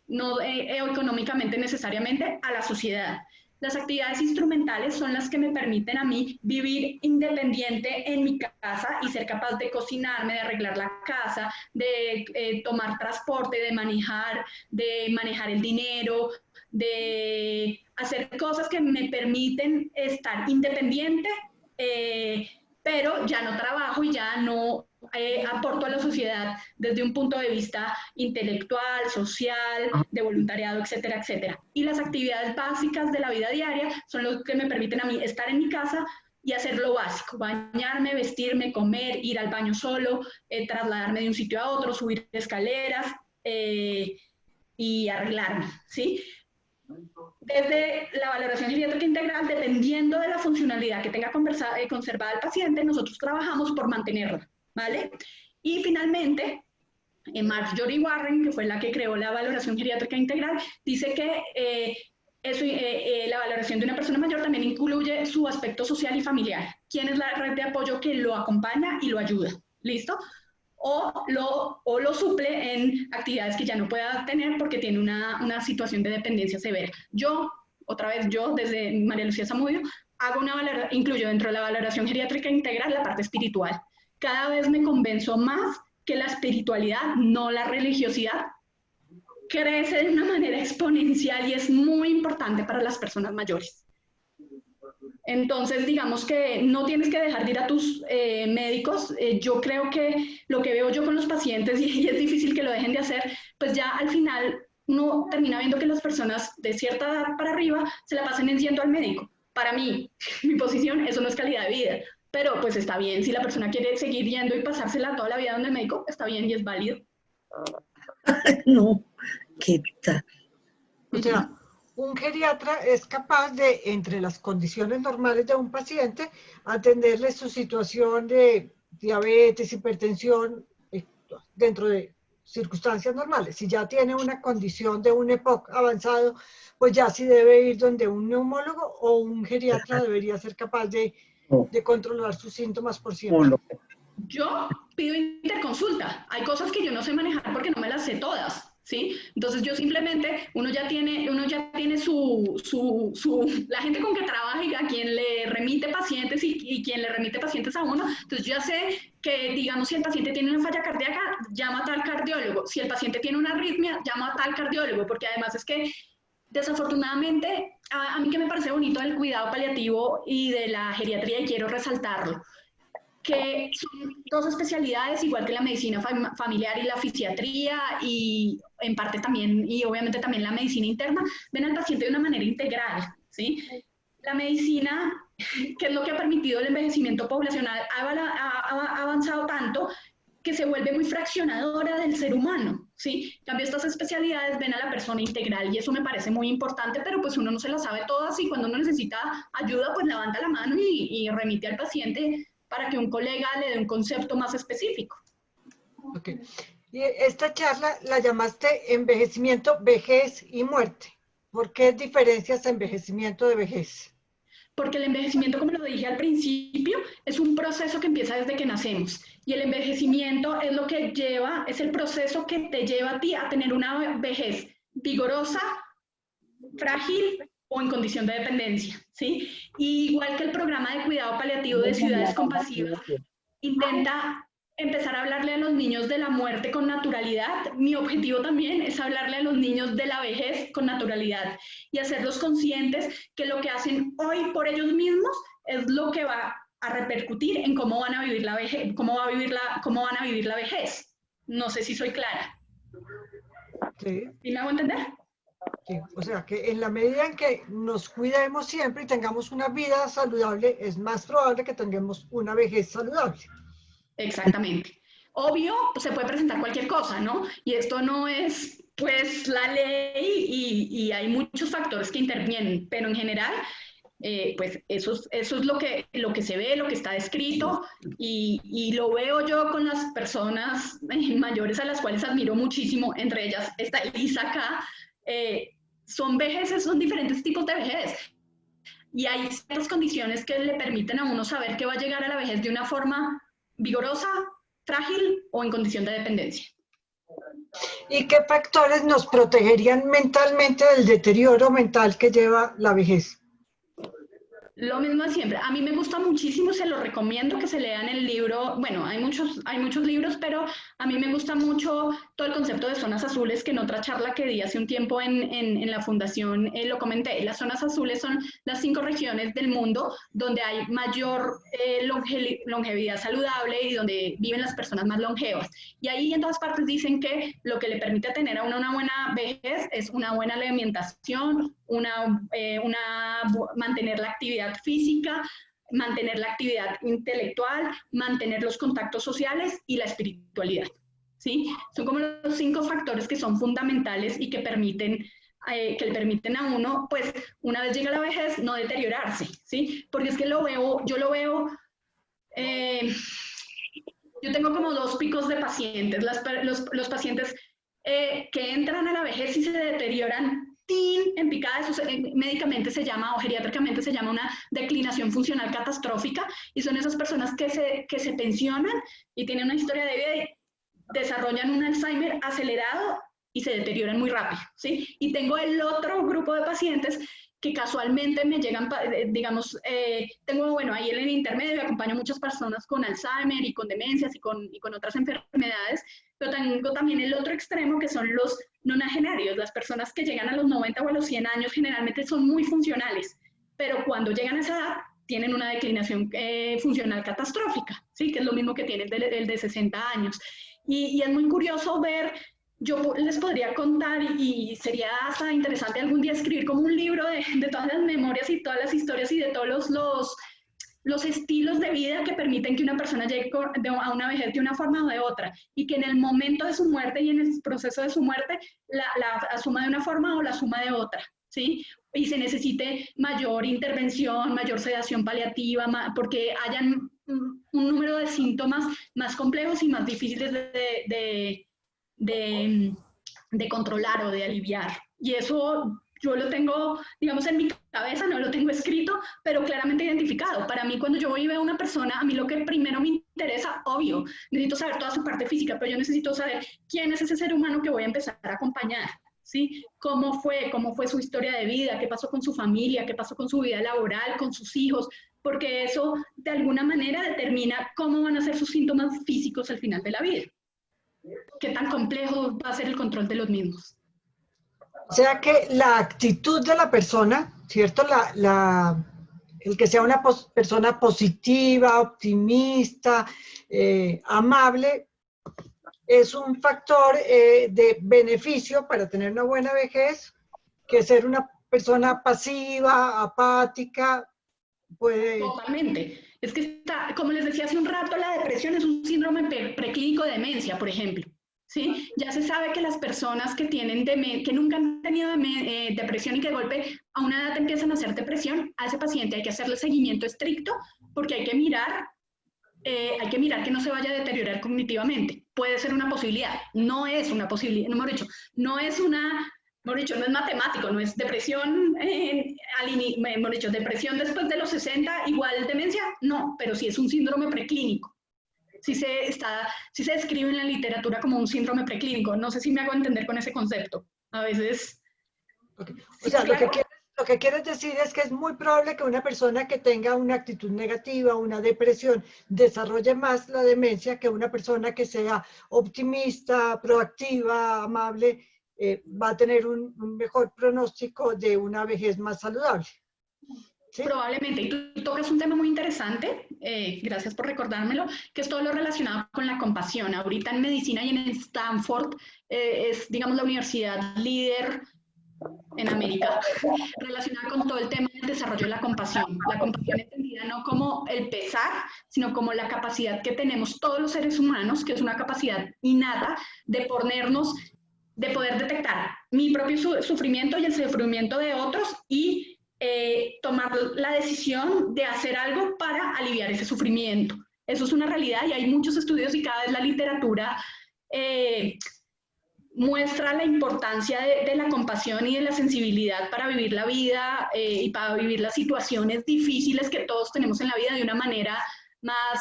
no económicamente necesariamente, a la sociedad. Las actividades instrumentales son las que me permiten a mí vivir independiente en mi casa y ser capaz de cocinarme, de arreglar la casa, de tomar transporte, de manejar el dinero, de hacer cosas que me permiten estar independiente, pero ya no trabajo y ya no aporto a la sociedad desde un punto de vista intelectual, social, de voluntariado, etcétera, etcétera. Y las actividades básicas de la vida diaria son lo que me permiten a mí estar en mi casa y hacer lo básico, bañarme, vestirme, comer, ir al baño solo, trasladarme de un sitio a otro, subir escaleras y arreglarme, ¿sí? Desde la valoración geriátrica integral, dependiendo de la funcionalidad que tenga conservada el paciente, nosotros trabajamos por mantenerla, ¿vale? Y finalmente, Marjorie Warren, que fue la que creó la valoración geriátrica integral, dice que la valoración de una persona mayor también incluye su aspecto social y familiar. ¿Quién es la red de apoyo que lo acompaña y lo ayuda? ¿Listo? O lo suple en actividades que ya no pueda tener porque tiene una situación de dependencia severa. Yo, desde María Lucía Zamudio, incluyo dentro de la valoración geriátrica integral la parte espiritual. Cada vez me convenzo más que la espiritualidad, no la religiosidad, crece de una manera exponencial y es muy importante para las personas mayores. Entonces, digamos que no tienes que dejar de ir a tus médicos. Yo creo que lo que veo yo con los pacientes, y es difícil que lo dejen de hacer, pues ya al final uno termina viendo que las personas de cierta edad para arriba se la pasan yendo al médico. Para mí, mi posición, eso no es calidad de vida. Pero pues está bien, si la persona quiere seguir yendo y pasársela toda la vida donde el médico, está bien y es válido. No, ¿qué tal? O sea, un geriatra es capaz de, entre las condiciones normales de un paciente, atenderle su situación de diabetes, hipertensión, dentro de circunstancias normales. Si ya tiene una condición de un EPOC avanzado, pues ya sí debe ir donde un neumólogo o un geriatra debería ser capaz de controlar sus síntomas por siempre. Yo pido interconsulta. Hay cosas que yo no sé manejar porque no me las sé todas, ¿sí? Entonces yo simplemente, uno ya tiene la gente con que trabaja y a quien le remite pacientes y quien le remite pacientes a uno. Entonces yo ya sé que, digamos, si el paciente tiene una falla cardíaca, llama a tal cardiólogo. Si el paciente tiene una arritmia, llama a tal cardiólogo, porque además es que desafortunadamente, a mí que me parece bonito del cuidado paliativo y de la geriatría, y quiero resaltarlo, que son dos especialidades, igual que la medicina familiar y la fisiatría, y en parte también, y obviamente también la medicina interna, ven al paciente de una manera integral, ¿sí? La medicina, que es lo que ha permitido el envejecimiento poblacional, ha avanzado tanto que se vuelve muy fraccionadora del ser humano, ¿sí? En cambio, estas especialidades ven a la persona integral y eso me parece muy importante, pero pues uno no se las sabe todas y cuando uno necesita ayuda, pues levanta la mano y remite al paciente para que un colega le dé un concepto más específico. Ok. Y esta charla la llamaste envejecimiento, vejez y muerte. ¿Por qué diferencias envejecimiento de vejez? Porque el envejecimiento, como lo dije al principio, es un proceso que empieza desde que nacemos. Y el envejecimiento es lo que lleva, es el proceso que te lleva a ti a tener una vejez vigorosa, frágil o en condición de dependencia, ¿sí? Y igual que el programa de cuidado paliativo de Ciudades Compasivas intenta empezar a hablarle a los niños de la muerte con naturalidad, mi objetivo también es hablarle a los niños de la vejez con naturalidad y hacerlos conscientes que lo que hacen hoy por ellos mismos es lo que va a repercutir en cómo van a vivir la vejez, cómo van a vivir la vejez. No sé si soy clara. Sí. ¿Sí me hago entender? Sí, o sea que en la medida en que nos cuidemos siempre y tengamos una vida saludable, es más probable que tengamos una vejez saludable. Exactamente. Obvio, pues, se puede presentar cualquier cosa, ¿no? Y esto no es, pues, la ley y hay muchos factores que intervienen, pero en general, pues, eso es lo que se ve, lo que está descrito y lo veo yo con las personas mayores a las cuales admiro muchísimo, entre ellas está Elisa acá. Son vejeces, son diferentes tipos de vejez. Y hay ciertas condiciones que le permiten a uno saber que va a llegar a la vejez de una forma vigorosa, frágil o en condición de dependencia. ¿Y qué factores nos protegerían mentalmente del deterioro mental que lleva la vejez? Lo mismo de siempre. A mí me gusta muchísimo, se lo recomiendo que se lean el libro. Bueno, hay muchos libros, pero a mí me gusta mucho todo el concepto de zonas azules, que en otra charla que di hace un tiempo en la fundación lo comenté. Las zonas azules son las 5 regiones del mundo donde hay mayor longevidad saludable y donde viven las personas más longevas. Y ahí en todas partes dicen que lo que le permite tener a una buena vejez es una buena alimentación, mantener la actividad física, mantener la actividad intelectual, mantener los contactos sociales y la espiritualidad, ¿sí? Son como los 5 factores que son fundamentales y que le permiten a uno, pues, una vez llega la vejez, no deteriorarse, ¿sí? Porque es que yo lo veo, yo tengo como 2 picos de pacientes, los pacientes que entran a la vejez y se deterioran en picada, eso médicamente se llama, o geriátricamente se llama una declinación funcional catastrófica, y son esas personas que se pensionan y tienen una historia de vida y desarrollan un Alzheimer acelerado y se deterioran muy rápido, ¿sí? Y tengo el otro grupo de pacientes que casualmente me llegan, digamos, tengo, bueno, ahí en el intermedio acompaño a muchas personas con Alzheimer y con demencias y con otras enfermedades, pero tengo también el otro extremo que son los nonagenarios, las personas que llegan a los 90 o a los 100 años generalmente son muy funcionales, pero cuando llegan a esa edad tienen una declinación funcional catastrófica, ¿sí? Que es lo mismo que tiene el de 60 años. Y es muy curioso ver yo les podría contar y sería hasta interesante algún día escribir como un libro de todas las memorias y todas las historias y de todos los estilos de vida que permiten que una persona llegue a una vejez de una forma o de otra, y que en el momento de su muerte y en el proceso de su muerte la asuma de una forma o la asuma de otra, ¿sí? Y se necesite mayor intervención, mayor sedación paliativa, porque hayan un número de síntomas más complejos y más difíciles de controlar o de aliviar. Y eso yo lo tengo, digamos, en mi cabeza, no lo tengo escrito, pero claramente identificado. Para mí, cuando yo voy y veo a una persona, a mí lo que primero me interesa, obvio, necesito saber toda su parte física, pero yo necesito saber quién es ese ser humano que voy a empezar a acompañar, ¿sí? ¿Cómo fue su historia de vida? ¿Qué pasó con su familia? ¿Qué pasó con su vida laboral, con sus hijos? Porque eso, de alguna manera, determina cómo van a ser sus síntomas físicos al final de la vida. ¿Qué tan complejo va a ser el control de los mismos? O sea que la actitud de la persona, ¿cierto? El que sea una persona positiva, optimista, amable, es un factor de beneficio para tener una buena vejez, que ser una persona pasiva, apática, puede... Totalmente. Es que está, como les decía hace un rato, la depresión es un síndrome preclínico de demencia, por ejemplo. ¿Sí? Ya se sabe que las personas que tienen que nunca han tenido depresión y que de golpe a una edad empiezan a hacer depresión, a ese paciente hay que hacerle seguimiento estricto porque hay que mirar que no se vaya a deteriorar cognitivamente. Puede ser una posibilidad, no es una posibilidad, no es no es matemático, no es depresión, depresión después de los 60 igual demencia, no, pero sí es un síndrome preclínico. Sí se describe en la literatura como un síndrome preclínico. No sé si me hago entender con ese concepto. A veces... Okay. O sea, claro. Lo que quieres decir es que es muy probable que una persona que tenga una actitud negativa, una depresión, desarrolle más la demencia que una persona que sea optimista, proactiva, amable, va a tener un mejor pronóstico de una vejez más saludable. ¿Sí? Probablemente, y tú tocas un tema muy interesante, gracias por recordármelo, que es todo lo relacionado con la compasión. Ahorita en medicina y en Stanford es, digamos, la universidad líder en América, relacionada con todo el tema del desarrollo de la compasión. La compasión entendida no como el pesar, sino como la capacidad que tenemos todos los seres humanos, que es una capacidad innata de poder detectar mi propio sufrimiento y el sufrimiento de otros y tomar la decisión de hacer algo para aliviar ese sufrimiento. Eso es una realidad y hay muchos estudios y cada vez la literatura muestra la importancia de la compasión y de la sensibilidad para vivir la vida y para vivir las situaciones difíciles que todos tenemos en la vida de una manera más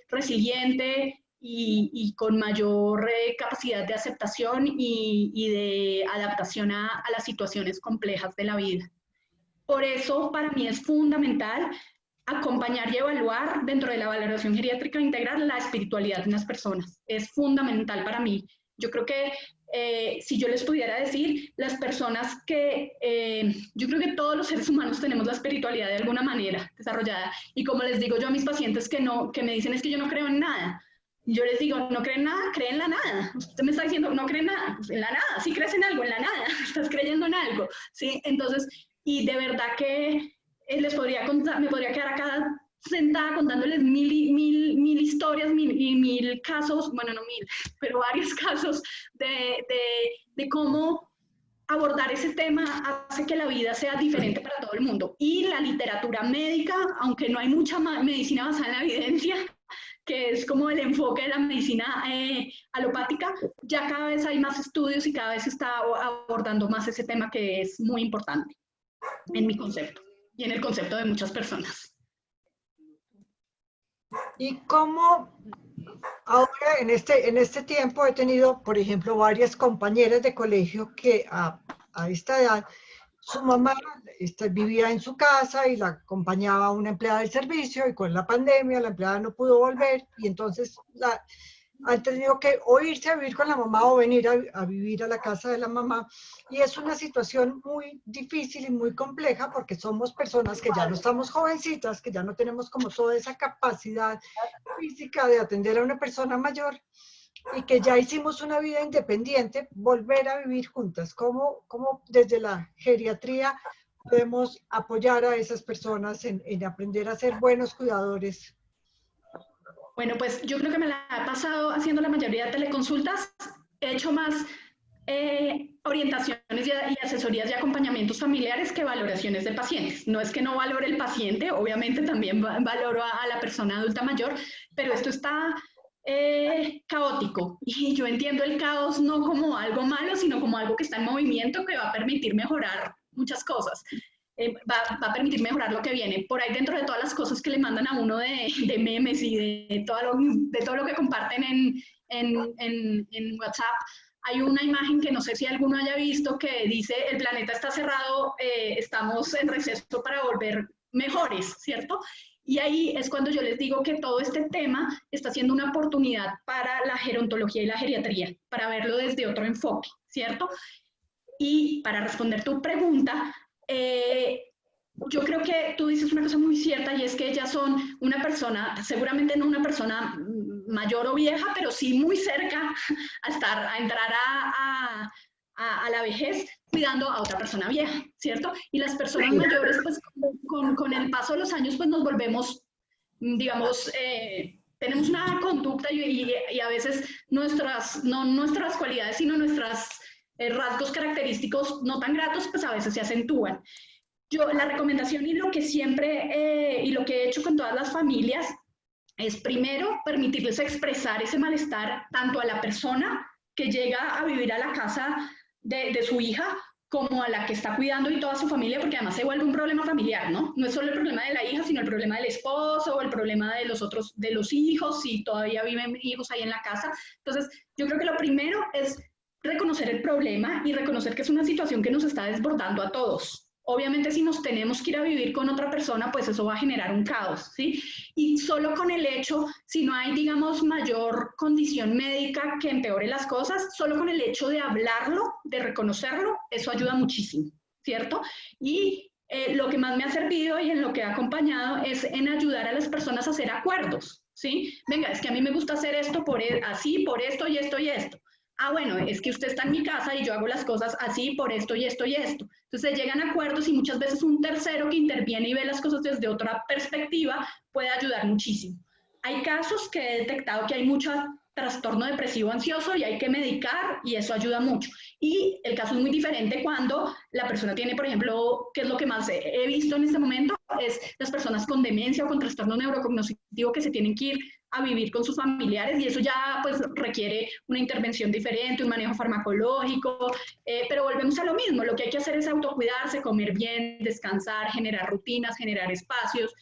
resiliente y con mayor capacidad de aceptación y de adaptación a las situaciones complejas de la vida. Por eso, para mí es fundamental acompañar y evaluar dentro de la valoración geriátrica integral la espiritualidad de las personas. Es fundamental para mí. Yo creo que si yo les pudiera decir, las personas que, yo creo que todos los seres humanos tenemos la espiritualidad de alguna manera desarrollada. Y como les digo yo a mis pacientes que me dicen es que yo no creo en nada. Yo les digo, no creen nada, creen en la nada. Usted me está diciendo, no creen nada, en la nada. Sí crees en algo, en la nada. Estás creyendo en algo. ¿Sí? Entonces, y de verdad que les podría contar, me podría quedar acá sentada contándoles mil historias y mil casos, bueno, no mil, pero varios casos de cómo abordar ese tema hace que la vida sea diferente para todo el mundo. Y la literatura médica, aunque no hay mucha medicina basada en la evidencia, que es como el enfoque de la medicina alopática, ya cada vez hay más estudios y cada vez se está abordando más ese tema que es muy importante en mi concepto y en el concepto de muchas personas. ¿Y cómo ahora en este tiempo he tenido, por ejemplo, varias compañeras de colegio que a esta edad, su mamá vivía en su casa y la acompañaba una empleada del servicio y con la pandemia la empleada no pudo volver y entonces han tenido que o irse a vivir con la mamá o venir a vivir a la casa de la mamá. Y es una situación muy difícil y muy compleja porque somos personas que ya no estamos jovencitas, que ya no tenemos como toda esa capacidad física de atender a una persona mayor. y que ya hicimos una vida independiente, volver a vivir juntas? ¿Cómo desde la geriatría podemos apoyar a esas personas en aprender a ser buenos cuidadores? Bueno, pues yo creo que me la he pasado haciendo la mayoría de teleconsultas. He hecho más orientaciones y asesorías y acompañamientos familiares que valoraciones de pacientes. No es que no valore el paciente, obviamente también valoro a la persona adulta mayor, pero esto está caótico y yo entiendo el caos no como algo malo, sino como algo que está en movimiento que va a permitir mejorar muchas cosas. Va a permitir mejorar lo que viene. Por ahí dentro de todas las cosas que le mandan a uno de memes y de todo lo que comparten en WhatsApp, hay una imagen que no sé si alguno haya visto que dice: el planeta está cerrado, estamos en receso para volver mejores, ¿cierto? Y ahí es cuando yo les digo que todo este tema está siendo una oportunidad para la gerontología y la geriatría, para verlo desde otro enfoque, ¿cierto? Y para responder tu pregunta, yo creo que tú dices una cosa muy cierta, y es que ellas son una persona, seguramente no una persona mayor o vieja, pero sí muy cerca a entrar a la vejez cuidando a otra persona vieja, ¿cierto? Y las personas mayores, pues con el paso de los años, pues nos volvemos, digamos, tenemos una conducta y a veces no nuestras cualidades, sino nuestros rasgos característicos no tan gratos, pues a veces se acentúan. Yo, la recomendación y lo que siempre, y lo que he hecho con todas las familias, es primero permitirles expresar ese malestar tanto a la persona que llega a vivir a la casa de su hija, como a la que está cuidando y toda su familia, porque además se vuelve un problema familiar, ¿no? No es solo el problema de la hija, sino el problema del esposo, o el problema de los hijos, si todavía viven hijos ahí en la casa. Entonces, yo creo que lo primero es reconocer el problema y reconocer que es una situación que nos está desbordando a todos. Obviamente, si nos tenemos que ir a vivir con otra persona, pues eso va a generar un caos, ¿sí? Y solo con el hecho, si no hay, digamos, mayor condición médica que empeore las cosas, solo con el hecho de hablarlo, de reconocerlo, eso ayuda muchísimo, ¿cierto? Y lo que más me ha servido y en lo que ha acompañado es en ayudar a las personas a hacer acuerdos, ¿sí? Venga, es que a mí me gusta hacer esto así, por esto y esto y esto. Ah, bueno, es que usted está en mi casa y yo hago las cosas así por esto y esto y esto. Entonces llegan a acuerdos y muchas veces un tercero que interviene y ve las cosas desde otra perspectiva puede ayudar muchísimo. Hay casos que he detectado que hay mucho trastorno depresivo ansioso y hay que medicar, y eso ayuda mucho. Y el caso es muy diferente cuando la persona tiene, por ejemplo, que es lo que más he visto en este momento, es las personas con demencia o con trastorno neurocognitivo que se tienen que ir a vivir con sus familiares, y eso ya pues requiere una intervención diferente, un manejo farmacológico, pero volvemos a lo mismo. Lo que hay que hacer es autocuidarse, comer bien, descansar, generar rutinas, generar espacios,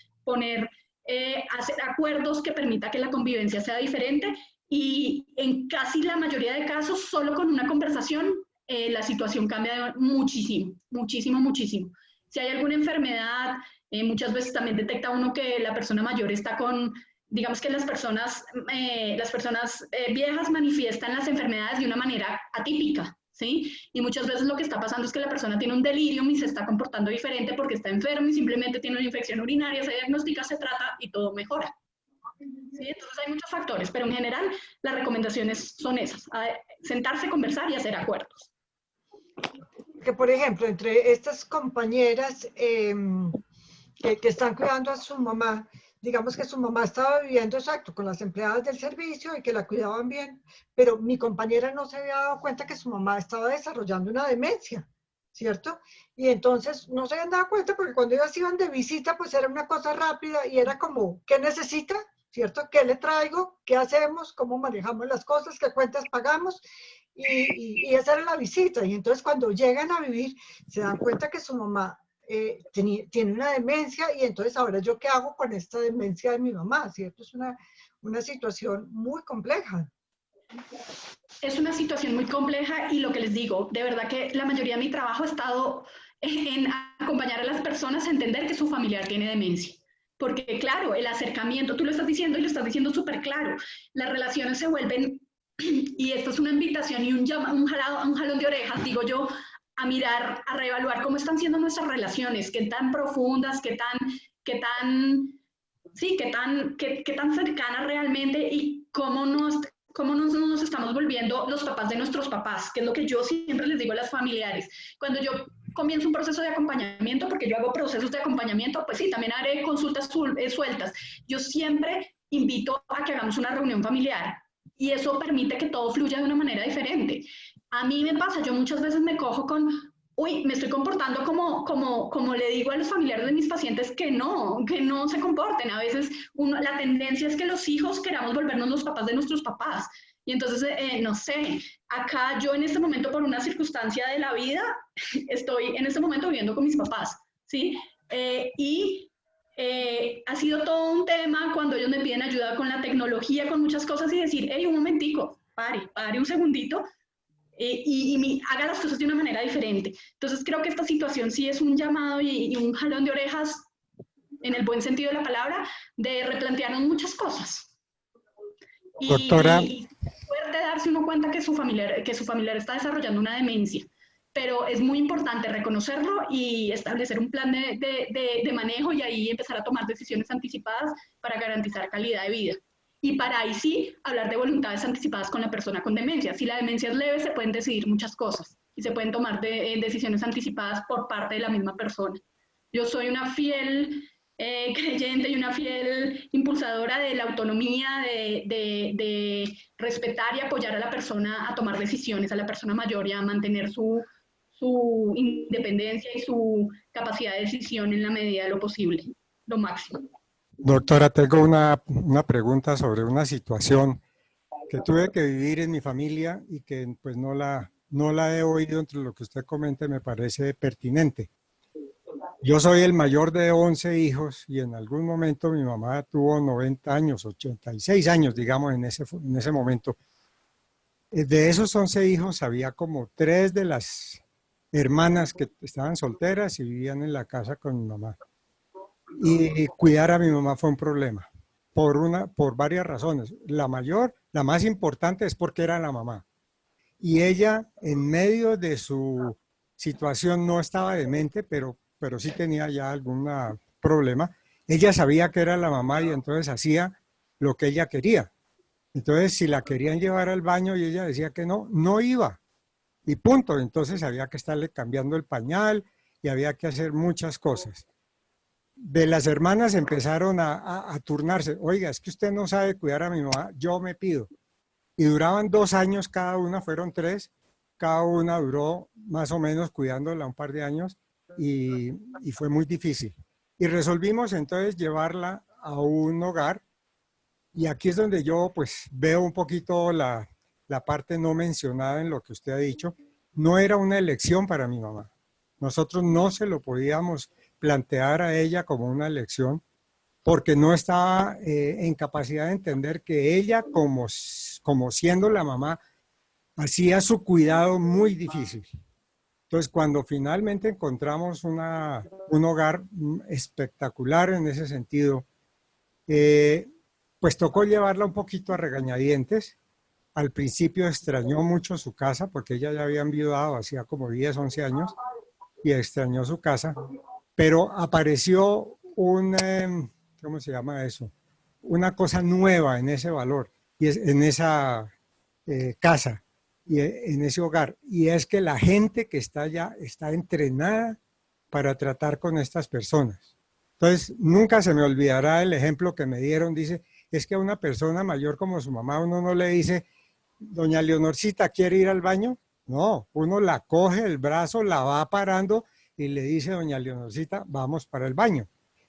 hacer acuerdos que permita que la convivencia sea diferente, y en casi la mayoría de casos, solo con una conversación, la situación cambia muchísimo, muchísimo, muchísimo. Si hay alguna enfermedad, muchas veces también detecta uno que la persona mayor está con, digamos que las personas viejas manifiestan las enfermedades de una manera atípica, ¿sí? Y muchas veces lo que está pasando es que la persona tiene un delirium y se está comportando diferente porque está enfermo y simplemente tiene una infección urinaria, se diagnostica, se trata y todo mejora. ¿Sí? Entonces hay muchos factores, pero en general las recomendaciones son esas: sentarse, conversar y hacer acuerdos. Que por ejemplo, entre estas compañeras que están cuidando a su mamá, digamos que su mamá estaba viviendo exacto con las empleadas del servicio y que la cuidaban bien, pero mi compañera no se había dado cuenta que su mamá estaba desarrollando una demencia, ¿cierto? Y entonces no se habían dado cuenta porque cuando ellas iban de visita, pues era una cosa rápida y era como, ¿qué necesita? ¿Cierto? ¿Qué le traigo? ¿Qué hacemos? ¿Cómo manejamos las cosas? ¿Qué cuentas pagamos? Y esa era la visita. Y entonces cuando llegan a vivir, se dan cuenta que su mamá tiene una demencia, y entonces ahora yo qué hago con esta demencia de mi mamá, ¿cierto? Es una situación muy compleja. Es una situación muy compleja, y lo que les digo, de verdad que la mayoría de mi trabajo ha estado en acompañar a las personas a entender que su familiar tiene demencia. Porque claro, el acercamiento, tú lo estás diciendo y lo estás diciendo súper claro, las relaciones se vuelven, y esto es una invitación y un jalón de orejas, digo yo, a mirar, a reevaluar cómo están siendo nuestras relaciones, qué tan profundas, qué tan cercanas realmente, y cómo cómo nos estamos volviendo los papás de nuestros papás, que es lo que yo siempre les digo a las familiares. Cuando yo comienzo un proceso de acompañamiento, porque yo hago procesos de acompañamiento, pues sí, también haré consultas sueltas. Yo siempre invito a que hagamos una reunión familiar y eso permite que todo fluya de una manera diferente. A mí me pasa, yo muchas veces me cojo con, uy, me estoy comportando como le digo a los familiares de mis pacientes que no se comporten. A veces la tendencia es que los hijos queramos volvernos los papás de nuestros papás. Y entonces, no sé, acá yo en este momento por una circunstancia de la vida, estoy en este momento viviendo con mis papás, ¿sí? Ha sido todo un tema cuando ellos me piden ayuda con la tecnología, con muchas cosas y decir, hey, un momentico, pare un segundito haga las cosas de una manera diferente. Entonces creo que esta situación sí es un llamado y un jalón de orejas, en el buen sentido de la palabra, de replantearnos muchas cosas. Doctora. Y fuerte darse uno cuenta que su familiar está desarrollando una demencia. Pero es muy importante reconocerlo y establecer un plan de manejo y ahí empezar a tomar decisiones anticipadas para garantizar calidad de vida. Y para ahí sí hablar de voluntades anticipadas con la persona con demencia. Si la demencia es leve, se pueden decidir muchas cosas y se pueden tomar decisiones anticipadas por parte de la misma persona. Yo soy una fiel creyente y una fiel impulsadora de la autonomía, de respetar y apoyar a la persona a tomar decisiones, a la persona mayor y a mantener su independencia y su capacidad de decisión en la medida de lo posible, lo máximo. Doctora, tengo una pregunta sobre una situación que tuve que vivir en mi familia y que pues no la he oído entre lo que usted comenta y me parece pertinente. Yo soy el mayor de 11 hijos y en algún momento mi mamá tuvo 90 años, 86 años, digamos, en ese momento. De esos 11 hijos había como 3 de las hermanas que estaban solteras y vivían en la casa con mi mamá. Y cuidar a mi mamá fue un problema, por varias razones. La mayor, la más importante es porque era la mamá. Y ella, en medio de su situación, no estaba demente, pero sí tenía ya algún problema. Ella sabía que era la mamá y entonces hacía lo que ella quería. Entonces, si la querían llevar al baño y ella decía que no iba. Y punto. Entonces había que estarle cambiando el pañal y había que hacer muchas cosas. De las hermanas empezaron a turnarse. Oiga, es que usted no sabe cuidar a mi mamá, yo me pido. Y duraban 2 años cada una, fueron 3. Cada una duró más o menos cuidándola un par de años y fue muy difícil. Y resolvimos entonces llevarla a un hogar. Y aquí es donde yo pues veo un poquito la parte no mencionada en lo que usted ha dicho. No era una elección para mi mamá. Nosotros no se lo podíamos plantear a ella como una elección porque no estaba en capacidad de entender que ella como siendo la mamá hacía su cuidado muy difícil. Entonces cuando finalmente encontramos un hogar espectacular en ese sentido, pues tocó llevarla un poquito a regañadientes. Al principio extrañó mucho su casa porque ella ya había enviudado hacía como 10, 11 años y extrañó su casa. Pero apareció ¿cómo se llama eso? Una cosa nueva en ese valor, y en esa casa, y en ese hogar. Y es que la gente que está allá está entrenada para tratar con estas personas. Entonces, nunca se me olvidará el ejemplo que me dieron. Dice, es que a una persona mayor como su mamá, uno no le dice, doña Leonorcita, ¿quiere ir al baño? No, uno la coge el brazo, la va parando y le dice, doña Leonorcita, vamos para el baño.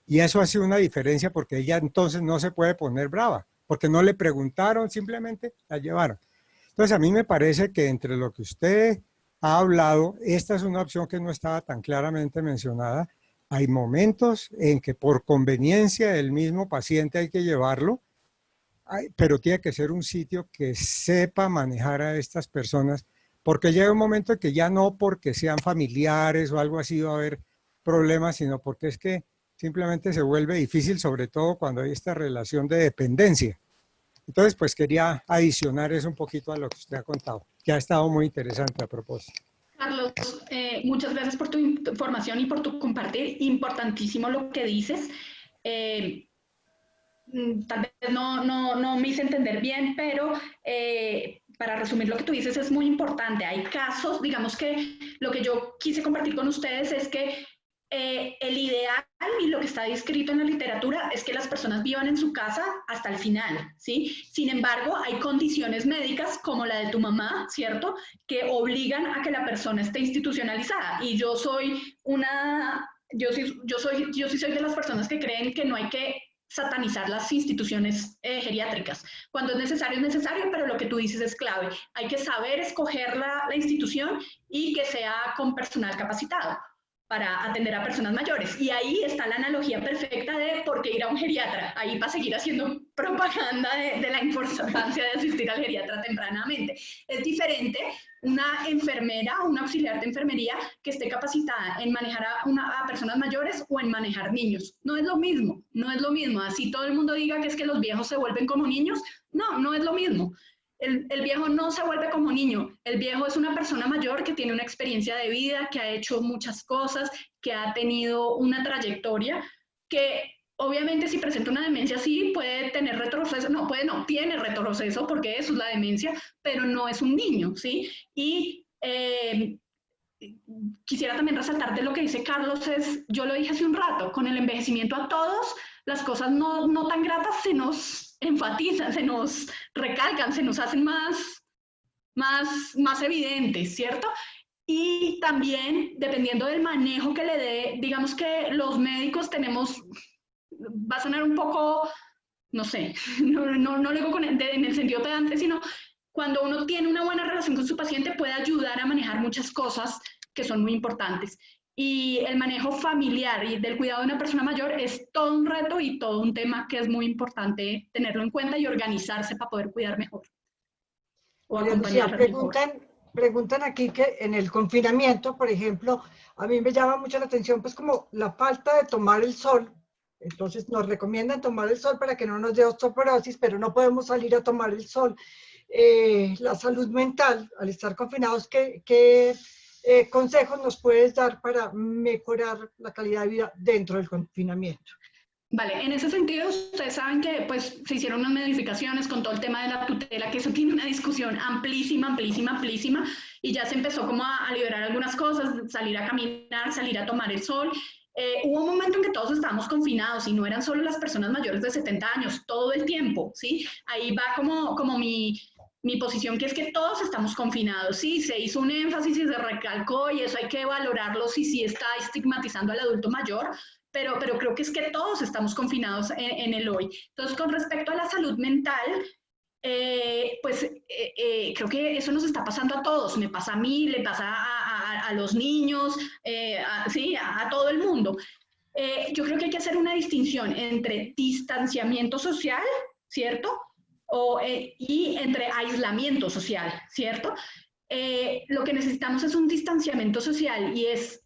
Y eso hace una diferencia porque ella entonces no se puede poner brava, porque no le preguntaron, simplemente la llevaron. Entonces a mí me parece que entre lo que usted ha hablado, esta es una opción que no estaba tan claramente mencionada. Hay momentos en que por conveniencia del mismo paciente hay que llevarlo, pero tiene que ser un sitio que sepa manejar a estas personas, porque llega un momento en que ya no porque sean familiares o algo así va a haber problemas, sino porque es que simplemente se vuelve difícil, sobre todo cuando hay esta relación de dependencia. Entonces, pues quería adicionar eso un poquito a lo que usted ha contado, que ha estado muy interesante a propósito. Carlos, muchas gracias por tu información y por tu compartir. Importantísimo lo que dices. tal vez no me hice entender bien, pero para resumir lo que tú dices es muy importante. Hay casos, digamos que lo que yo quise compartir con ustedes es que el ideal y lo que está descrito en la literatura es que las personas vivan en su casa hasta el final, ¿sí? Sin embargo, hay condiciones médicas como la de tu mamá, ¿cierto?, que obligan a que la persona esté institucionalizada. Y yo soy de las personas que creen que no hay que satanizar las instituciones geriátricas. Cuando es necesario, pero lo que tú dices es clave. Hay que saber escoger la institución y que sea con personal capacitado para atender a personas mayores. Y ahí está la analogía perfecta de por qué ir a un geriatra. Ahí va a seguir haciendo propaganda de la importancia de asistir al geriatra tempranamente. Es diferente una enfermera o un auxiliar de enfermería que esté capacitada en manejar a personas mayores o en manejar niños. No es lo mismo, no es lo mismo. Así todo el mundo diga que es que los viejos se vuelven como niños. No, no es lo mismo. El viejo no se vuelve como niño, el viejo es una persona mayor que tiene una experiencia de vida, que ha hecho muchas cosas, que ha tenido una trayectoria, que obviamente si presenta una demencia sí puede tener retroceso, tiene retroceso porque eso es la demencia, pero no es un niño, ¿sí? Y quisiera también resaltar de lo que dice Carlos, yo lo dije hace un rato, con el envejecimiento a todos, las cosas no tan gratas se nos enfatizan, se nos recalcan, se nos hacen más evidentes, ¿cierto? Y también, dependiendo del manejo que le dé, digamos que los médicos tenemos, va a sonar un poco, no sé, no lo digo en el sentido pedante, sino cuando uno tiene una buena relación con su paciente puede ayudar a manejar muchas cosas que son muy importantes. Y el manejo familiar y del cuidado de una persona mayor es todo un reto y todo un tema que es muy importante tenerlo en cuenta y organizarse para poder cuidar mejor. O acompañar mejor. Preguntan aquí que en el confinamiento, por ejemplo, a mí me llama mucho la atención pues como la falta de tomar el sol. Entonces nos recomiendan tomar el sol para que no nos dé osteoporosis, pero no podemos salir a tomar el sol. La salud mental, al estar confinados, ¿qué consejos nos puedes dar para mejorar la calidad de vida dentro del confinamiento? Vale, en ese sentido, ustedes saben que pues, se hicieron unas modificaciones con todo el tema de la tutela, que eso tiene una discusión amplísima, y ya se empezó como a liberar algunas cosas, salir a caminar, salir a tomar el sol. Hubo un momento en que todos estábamos confinados y no eran solo las personas mayores de 70 años, todo el tiempo, ¿sí? Ahí va como mi posición, que es que todos estamos confinados, sí, se hizo un énfasis y se recalcó y eso hay que valorarlo si sí está estigmatizando al adulto mayor, pero creo que es que todos estamos confinados en el hoy. Entonces, con respecto a la salud mental, creo que eso nos está pasando a todos, me pasa a mí, le pasa a los niños, a todo el mundo. Yo creo que hay que hacer una distinción entre distanciamiento social, ¿cierto? Y entre aislamiento social, ¿cierto? Lo que necesitamos es un distanciamiento social y es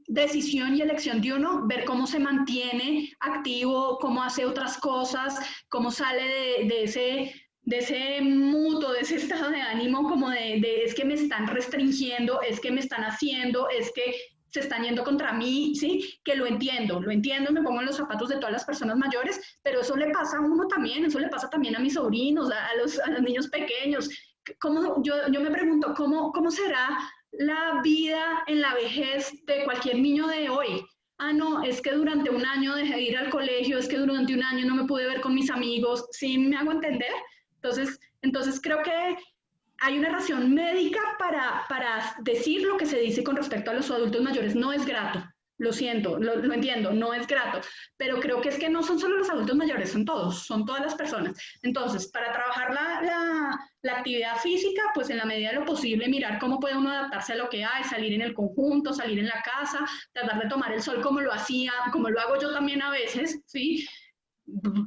decisión y elección de uno, ver cómo se mantiene activo, cómo hace otras cosas, cómo sale de ese mutuo, de ese estado de ánimo, como es que me están restringiendo, es que me están haciendo, es que se están yendo contra mí, ¿sí? Que lo entiendo, me pongo en los zapatos de todas las personas mayores, pero eso le pasa a uno también, eso le pasa también a mis sobrinos, a los niños pequeños. Yo me pregunto, ¿cómo será la vida en la vejez de cualquier niño de hoy? Ah, no, es que durante un año dejé de ir al colegio, es que durante un año no me pude ver con mis amigos, ¿sí me hago entender? Entonces creo que hay una razón médica para decir lo que se dice con respecto a los adultos mayores. No es grato, lo siento, lo entiendo, no es grato, pero creo que es que no son solo los adultos mayores, son todos, son todas las personas. Entonces, para trabajar la actividad física, pues en la medida de lo posible mirar cómo puede uno adaptarse a lo que hay, salir en el conjunto, salir en la casa, tratar de tomar el sol como lo hago yo también a veces, ¿sí?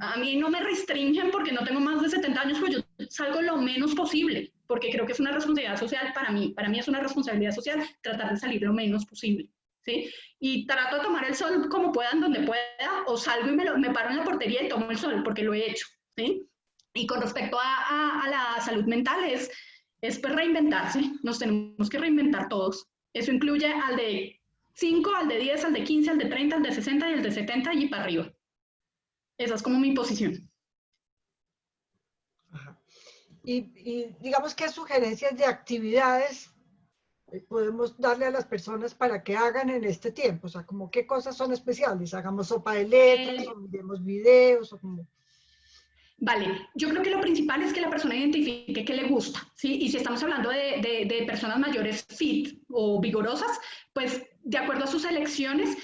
A mí no me restringen porque no tengo más de 70 años, pues yo salgo lo menos posible, porque creo que es una responsabilidad social para mí es una responsabilidad social tratar de salir lo menos posible, ¿sí? Y trato de tomar el sol como pueda, en donde pueda, o salgo y me paro en la portería y tomo el sol, porque lo he hecho, ¿sí? Y con respecto a la salud mental es pues reinventarse, nos tenemos que reinventar todos. Eso incluye al de 5, al de 10, al de 15, al de 30, al de 60 y al de 70 y para arriba. Esa es como mi posición. Ajá. Y digamos, ¿qué sugerencias de actividades podemos darle a las personas para que hagan en este tiempo? O sea, como qué cosas son especiales. Hagamos sopa de letras, o miremos videos, o como... Vale, yo creo que lo principal es que la persona identifique qué le gusta, ¿sí? Y si estamos hablando de personas mayores fit o vigorosas, pues de acuerdo a sus elecciones,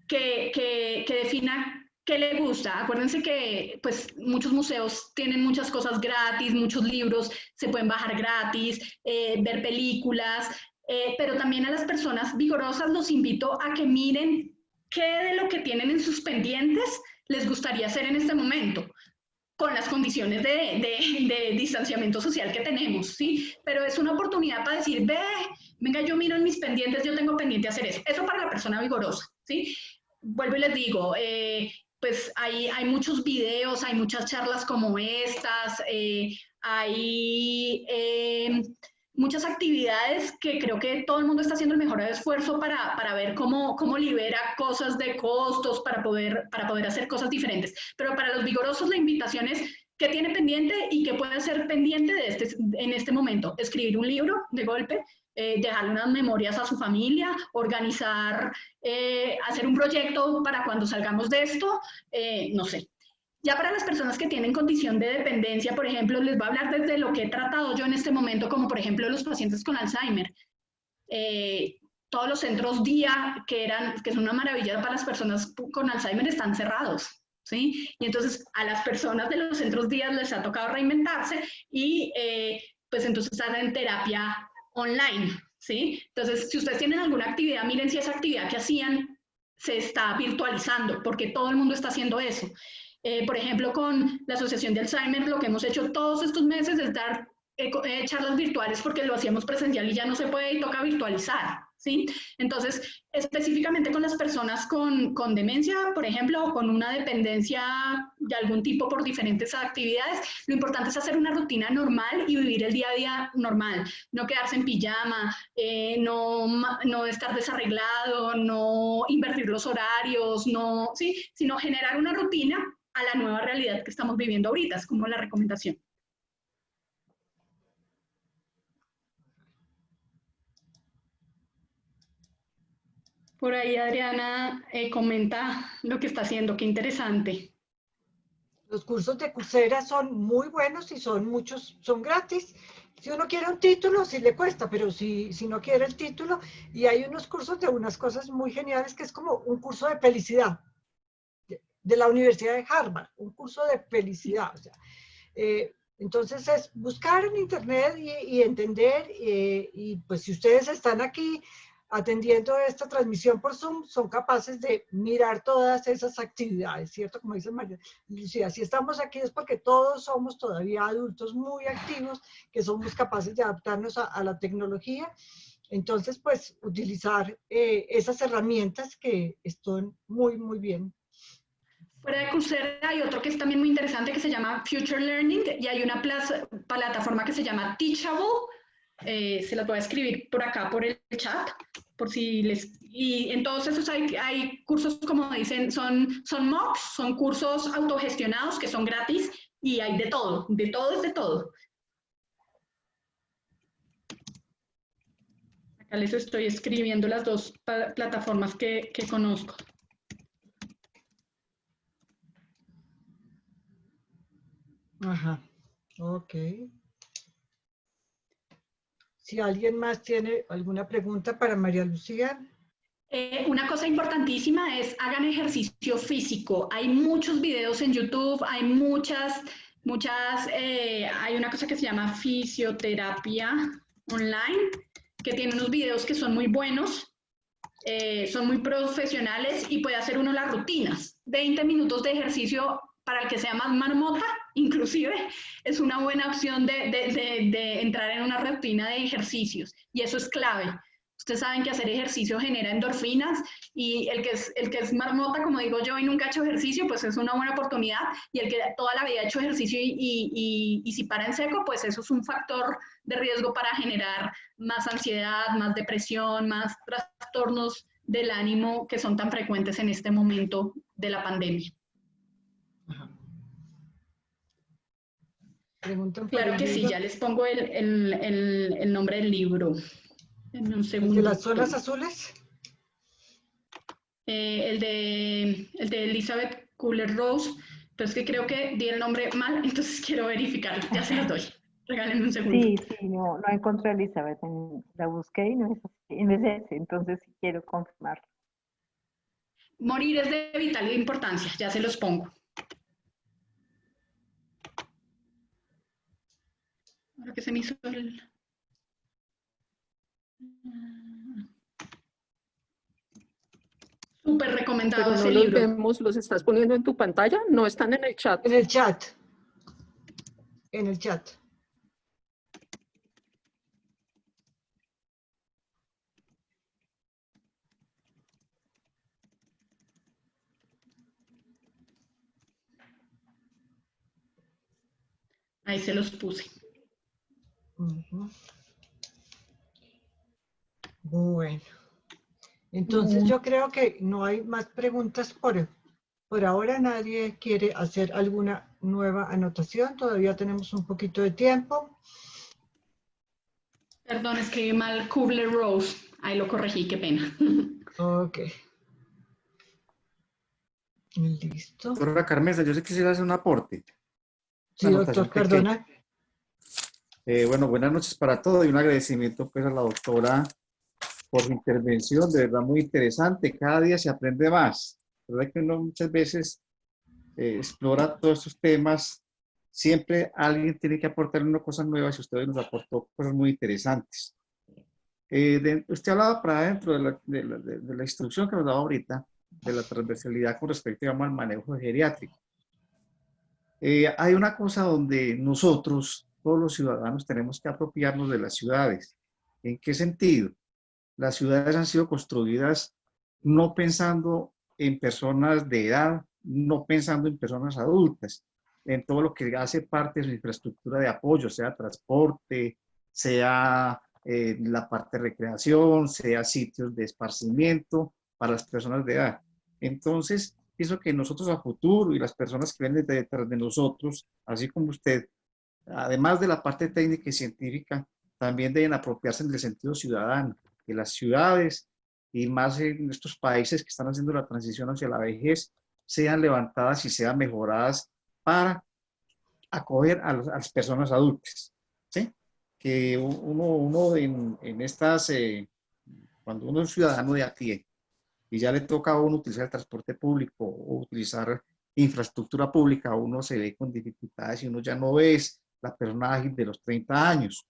que defina qué le gusta. Acuérdense que pues muchos museos tienen muchas cosas gratis, muchos libros se pueden bajar gratis, ver películas, pero también a las personas vigorosas los invito a que miren qué de lo que tienen en sus pendientes les gustaría hacer en este momento, con las condiciones de distanciamiento social que tenemos, ¿sí? Pero es una oportunidad para decir, venga, yo miro en mis pendientes, yo tengo pendiente hacer eso. Eso para la persona vigorosa, ¿sí? Vuelvo y les digo, pues hay muchos videos, hay muchas charlas como estas, hay muchas actividades que creo que todo el mundo está haciendo el mejor esfuerzo para ver cómo libera cosas de costos para poder hacer cosas diferentes. Pero para los vigorosos la invitación es qué tiene pendiente y qué puede hacer pendiente en este momento. Escribir un libro de golpe, dejarle unas memorias a su familia, organizar, hacer un proyecto para cuando salgamos de esto, no sé. Ya para las personas que tienen condición de dependencia, por ejemplo, les voy a hablar desde lo que he tratado yo en este momento, como por ejemplo los pacientes con Alzheimer. Todos los centros día, que son una maravilla para las personas con Alzheimer, están cerrados, ¿sí? Y entonces a las personas de los centros días les ha tocado reinventarse y pues entonces están en terapia online, ¿sí? Entonces, si ustedes tienen alguna actividad, miren si esa actividad que hacían se está virtualizando, porque todo el mundo está haciendo eso. Por ejemplo, con la Asociación de Alzheimer, lo que hemos hecho todos estos meses es dar charlas virtuales porque lo hacíamos presencial y ya no se puede y toca virtualizar, ¿sí? Entonces, específicamente con las personas con demencia, por ejemplo, o con una dependencia de algún tipo por diferentes actividades, lo importante es hacer una rutina normal y vivir el día a día normal, no quedarse en pijama, no estar desarreglado, no invertir los horarios, no, ¿sí? Sino generar una rutina a la nueva realidad que estamos viviendo ahorita, es como la recomendación. Por ahí Adriana comenta lo que está haciendo, qué interesante. Los cursos de Coursera son muy buenos y son gratis. Si uno quiere un título, sí le cuesta, pero si no quiere el título, y hay unos cursos de unas cosas muy geniales que es como un curso de felicidad de la Universidad de Harvard, un curso de felicidad. O sea, entonces es buscar en internet y entender, y pues si ustedes están aquí atendiendo esta transmisión por Zoom, son capaces de mirar todas esas actividades, ¿cierto? Como dice María Lucía, si estamos aquí es porque todos somos todavía adultos muy activos, que somos capaces de adaptarnos a la tecnología. Entonces, pues, utilizar esas herramientas que están muy, muy bien. Fuera de Coursera hay otro que es también muy interesante que se llama Future Learning y hay una plataforma que se llama Teachable. Se las voy a escribir por acá por el chat, por si les... Y en todos esos hay cursos, como dicen, son MOOCs, son cursos autogestionados que son gratis y hay de todo es de todo. Acá les estoy escribiendo las dos plataformas que conozco. Ajá, ok. Si alguien más tiene alguna pregunta para María Lucía. Una cosa importantísima es hagan ejercicio físico. Hay muchos videos en YouTube, hay hay una cosa que se llama fisioterapia online, que tiene unos videos que son muy buenos, son muy profesionales y puede hacer uno las rutinas. 20 minutos de ejercicio para el que sea más marmota, inclusive, es una buena opción de entrar en una rutina de ejercicios y eso es clave. Ustedes saben que hacer ejercicio genera endorfinas y el que es marmota, como digo yo, y nunca ha hecho ejercicio, pues es una buena oportunidad. Y el que toda la vida ha hecho ejercicio y si para en seco, pues eso es un factor de riesgo para generar más ansiedad, más depresión, más trastornos del ánimo que son tan frecuentes en este momento de la pandemia. Preguntan por Claro el que sí, libro. ya les pongo el nombre del libro. Denme un ¿El segundo. de las zonas azules? El de Elizabeth Kubler-Ross, pero es que creo que di el nombre mal, entonces quiero verificarlo. Ya se los doy. Regálenme un segundo. Sí, sí, no, no encontré a Elizabeth, la busqué y no es así, no es ese, entonces sí quiero confirmarlo. Morir es de vital importancia, ya se los pongo. Ahora que se me hizo el... Súper recomendado Pero no ese los libro. vemos, ¿los estás poniendo en tu pantalla? No están en el chat. En el chat. En el chat. Ahí se los puse. Bueno. Entonces yo creo que no hay más preguntas por ahora. Nadie quiere hacer alguna nueva anotación. Todavía tenemos un poquito de tiempo. Perdón, escribí mal Kubler-Ross. Ahí lo corregí, qué pena. Ok. Listo. Doctora Carmesa, yo sí quisiera hacer un aporte. Sí, doctor, perdona. Bueno, buenas noches para todos y un agradecimiento pues a la doctora por su intervención, de verdad muy interesante. Cada día se aprende más. ¿Verdad que uno muchas veces explora todos estos temas? Siempre alguien tiene que aportar una cosa nueva y usted nos aportó cosas muy interesantes. Usted hablaba para dentro de la instrucción que nos daba ahorita, de la transversalidad con respecto, digamos, al manejo geriátrico. Hay una cosa donde nosotros, todos los ciudadanos, tenemos que apropiarnos de las ciudades. ¿En qué sentido? Las ciudades han sido construidas no pensando en personas de edad, no pensando en personas adultas, en todo lo que hace parte de su infraestructura de apoyo, sea transporte, sea la parte de recreación, sea sitios de esparcimiento para las personas de edad. Entonces, pienso que nosotros a futuro y las personas que vienen detrás de nosotros, así como usted, además de la parte técnica y científica, también deben apropiarse del sentido ciudadano, que las ciudades y más en estos países que están haciendo la transición hacia la vejez sean levantadas y sean mejoradas para acoger a las personas adultas, ¿sí? Que uno en estas, cuando uno es ciudadano de a pie y ya le toca a uno utilizar el transporte público o utilizar infraestructura pública, uno se ve con dificultades y uno ya no es la persona ágil de los 30 años.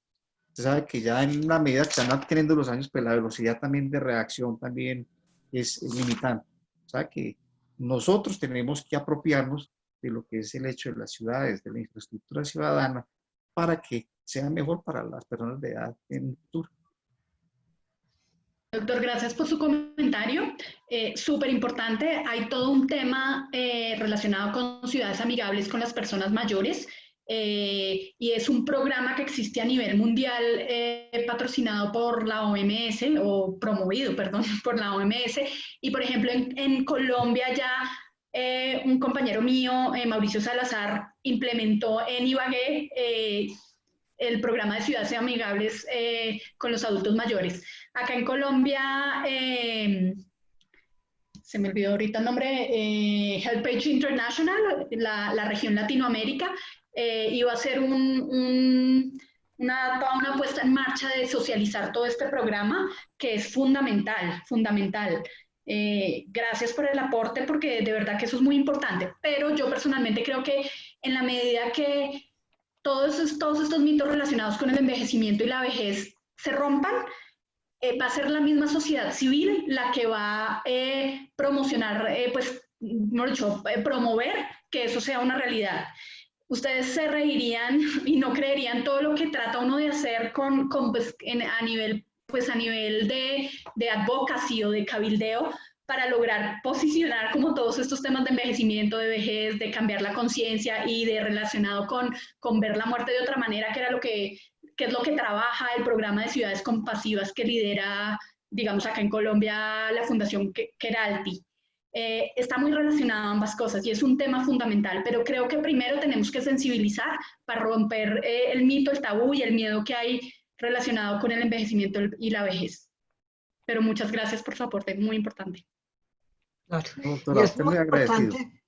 Usted sabe que ya en la medida que están adquiriendo los años, pues la velocidad también de reacción también es limitante. O sea que nosotros tenemos que apropiarnos de lo que es el hecho de las ciudades, de la infraestructura ciudadana, para que sea mejor para las personas de edad en el futuro. Doctor, gracias por su comentario. Súper importante. Hay todo un tema relacionado con ciudades amigables con las personas mayores. Y es un programa que existe a nivel mundial patrocinado por la OMS o promovido, perdón, por la OMS. Y por ejemplo, en Colombia ya un compañero mío, Mauricio Salazar, implementó en Ibagué el programa de ciudades amigables con los adultos mayores. Acá en Colombia, se me olvidó ahorita el nombre, HelpAge International, la región Latinoamérica, iba a ser toda una puesta en marcha de socializar todo este programa, que es fundamental, fundamental. Gracias por el aporte, porque de verdad que eso es muy importante, pero yo personalmente creo que en la medida que todos estos mitos relacionados con el envejecimiento y la vejez se rompan, va a ser la misma sociedad civil la que va a promocionar, pues, mejor dicho, promover que eso sea una realidad. Ustedes se reirían y no creerían todo lo que trata uno de hacer pues, a nivel de advocacy o de cabildeo para lograr posicionar como todos estos temas de envejecimiento, de vejez, de cambiar la conciencia y de relacionado con ver la muerte de otra manera, que es lo que trabaja el programa de ciudades compasivas que lidera, digamos, acá en Colombia, la Fundación Keralty. está muy relacionado a ambas cosas y es un tema fundamental, pero creo que primero tenemos que sensibilizar para romper el mito, el tabú y el miedo que hay relacionado con el envejecimiento y la vejez. Pero muchas gracias por su aporte, muy importante. Claro. Doctora, Y es usted muy muy agradecido. importante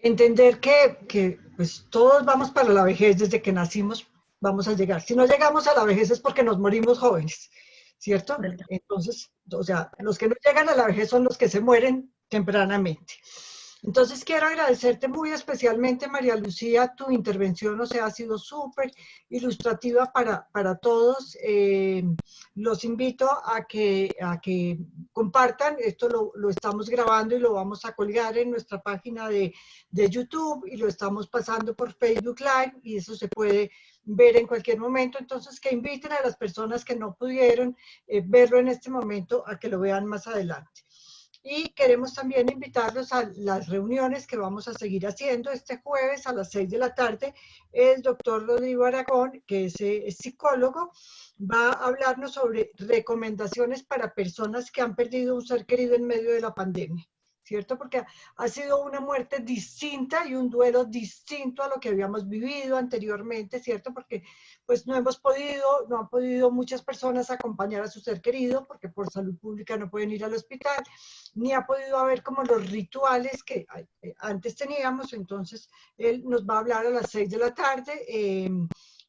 entender que pues, todos vamos para la vejez desde que nacimos, vamos a llegar. Si no llegamos a la vejez es porque nos morimos jóvenes, ¿cierto? Correcto. Entonces, o sea, los que no llegan a la vejez son los que se mueren tempranamente. Entonces, quiero agradecerte muy especialmente, María Lucía, tu intervención, o sea, ha sido súper ilustrativa para todos. Los invito a que compartan, esto lo estamos grabando y lo vamos a colgar en nuestra página de YouTube y lo estamos pasando por Facebook Live y eso se puede ver en cualquier momento, entonces que inviten a las personas que no pudieron verlo en este momento a que lo vean más adelante. Y queremos también invitarlos a las reuniones que vamos a seguir haciendo este jueves a las 6 de la tarde. El doctor Rodrigo Aragón, que es psicólogo, va a hablarnos sobre recomendaciones para personas que han perdido un ser querido en medio de la pandemia, ¿cierto? Porque ha sido una muerte distinta y un duelo distinto a lo que habíamos vivido anteriormente, ¿cierto? Porque pues no han podido muchas personas acompañar a su ser querido porque por salud pública no pueden ir al hospital, ni ha podido haber como los rituales que antes teníamos. Entonces él nos va a hablar a las 6 de la tarde.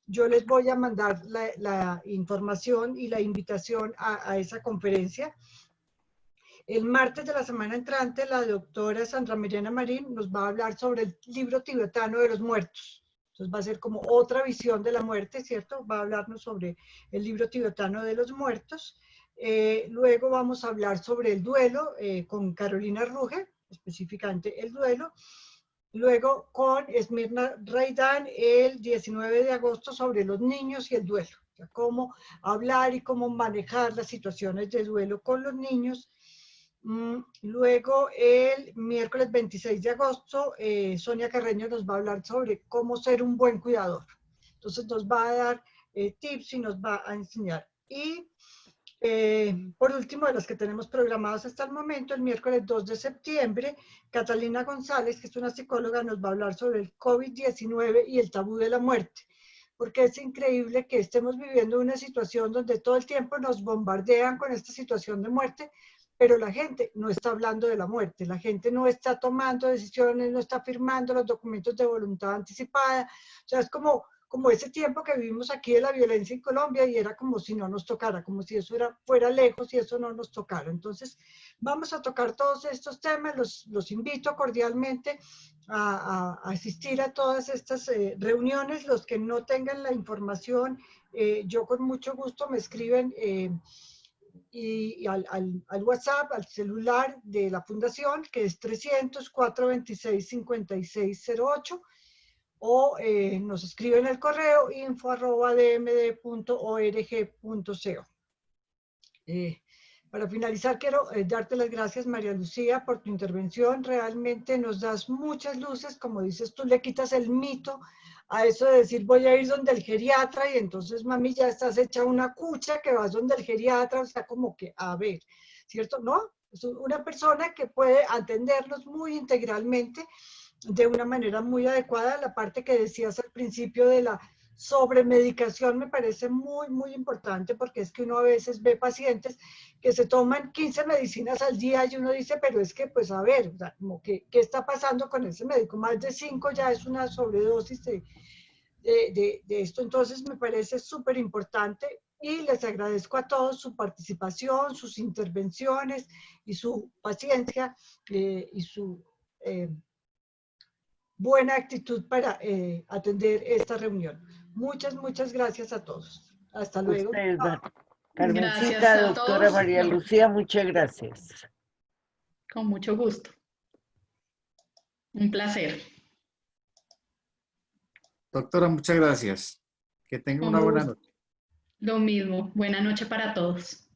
Yo les voy a mandar la información y la invitación a esa conferencia. El martes de la semana entrante, la doctora Sandra Mirena Marín nos va a hablar sobre el libro tibetano de los muertos. Entonces va a ser como otra visión de la muerte, ¿cierto? Va a hablarnos sobre el libro tibetano de los muertos. Luego vamos a hablar sobre el duelo con Carolina Ruge, específicamente el duelo. Luego con Esmirna Raidán el 19 de agosto sobre los niños y el duelo. O sea, cómo hablar y cómo manejar las situaciones de duelo con los niños. Luego, el miércoles 26 de agosto, Sonia Carreño nos va a hablar sobre cómo ser un buen cuidador. Entonces nos va a dar tips y nos va a enseñar. Y por último, de los que tenemos programados hasta el momento, el miércoles 2 de septiembre, Catalina González, que es una psicóloga, nos va a hablar sobre el COVID-19 y el tabú de la muerte. Porque es increíble que estemos viviendo una situación donde todo el tiempo nos bombardean con esta situación de muerte, pero la gente no está hablando de la muerte, la gente no está tomando decisiones, no está firmando los documentos de voluntad anticipada. O sea, es como ese tiempo que vivimos aquí de la violencia en Colombia y era como si no nos tocara, como si eso fuera lejos y eso no nos tocara. Entonces, vamos a tocar todos estos temas, los invito cordialmente a asistir a todas estas reuniones. Los que no tengan la información, yo con mucho gusto me escriben y al WhatsApp, al celular de la fundación, que es 300-426-5608, o nos escriben el correo info@dmd.org.co. Para finalizar, quiero darte las gracias, María Lucía, por tu intervención. Realmente nos das muchas luces, como dices tú, le quitas el mito a eso de decir voy a ir donde el geriatra y entonces, mami, ya estás hecha una cucha que vas donde el geriatra, o sea, como que, a ver, ¿cierto? ¿No? Es una persona que puede atendernos muy integralmente, de una manera muy adecuada. La parte que decías al principio de la sobremedicación me parece muy, muy importante, porque es que uno a veces ve pacientes que se toman 15 medicinas al día y uno dice, pero es que, pues a ver, o sea, como que, ¿qué está pasando con ese médico? Más de 5 ya es una sobredosis de esto. Entonces me parece súper importante y les agradezco a todos su participación, sus intervenciones y su paciencia y su buena actitud para atender esta reunión. Muchas, muchas gracias a todos. Hasta luego. Ustedes, Gracias Carmencita, a doctora todos. María Lucía, muchas gracias. Con mucho gusto. Un placer. Doctora, muchas gracias. Que tenga una buena noche. Lo mismo. Buena noche para todos.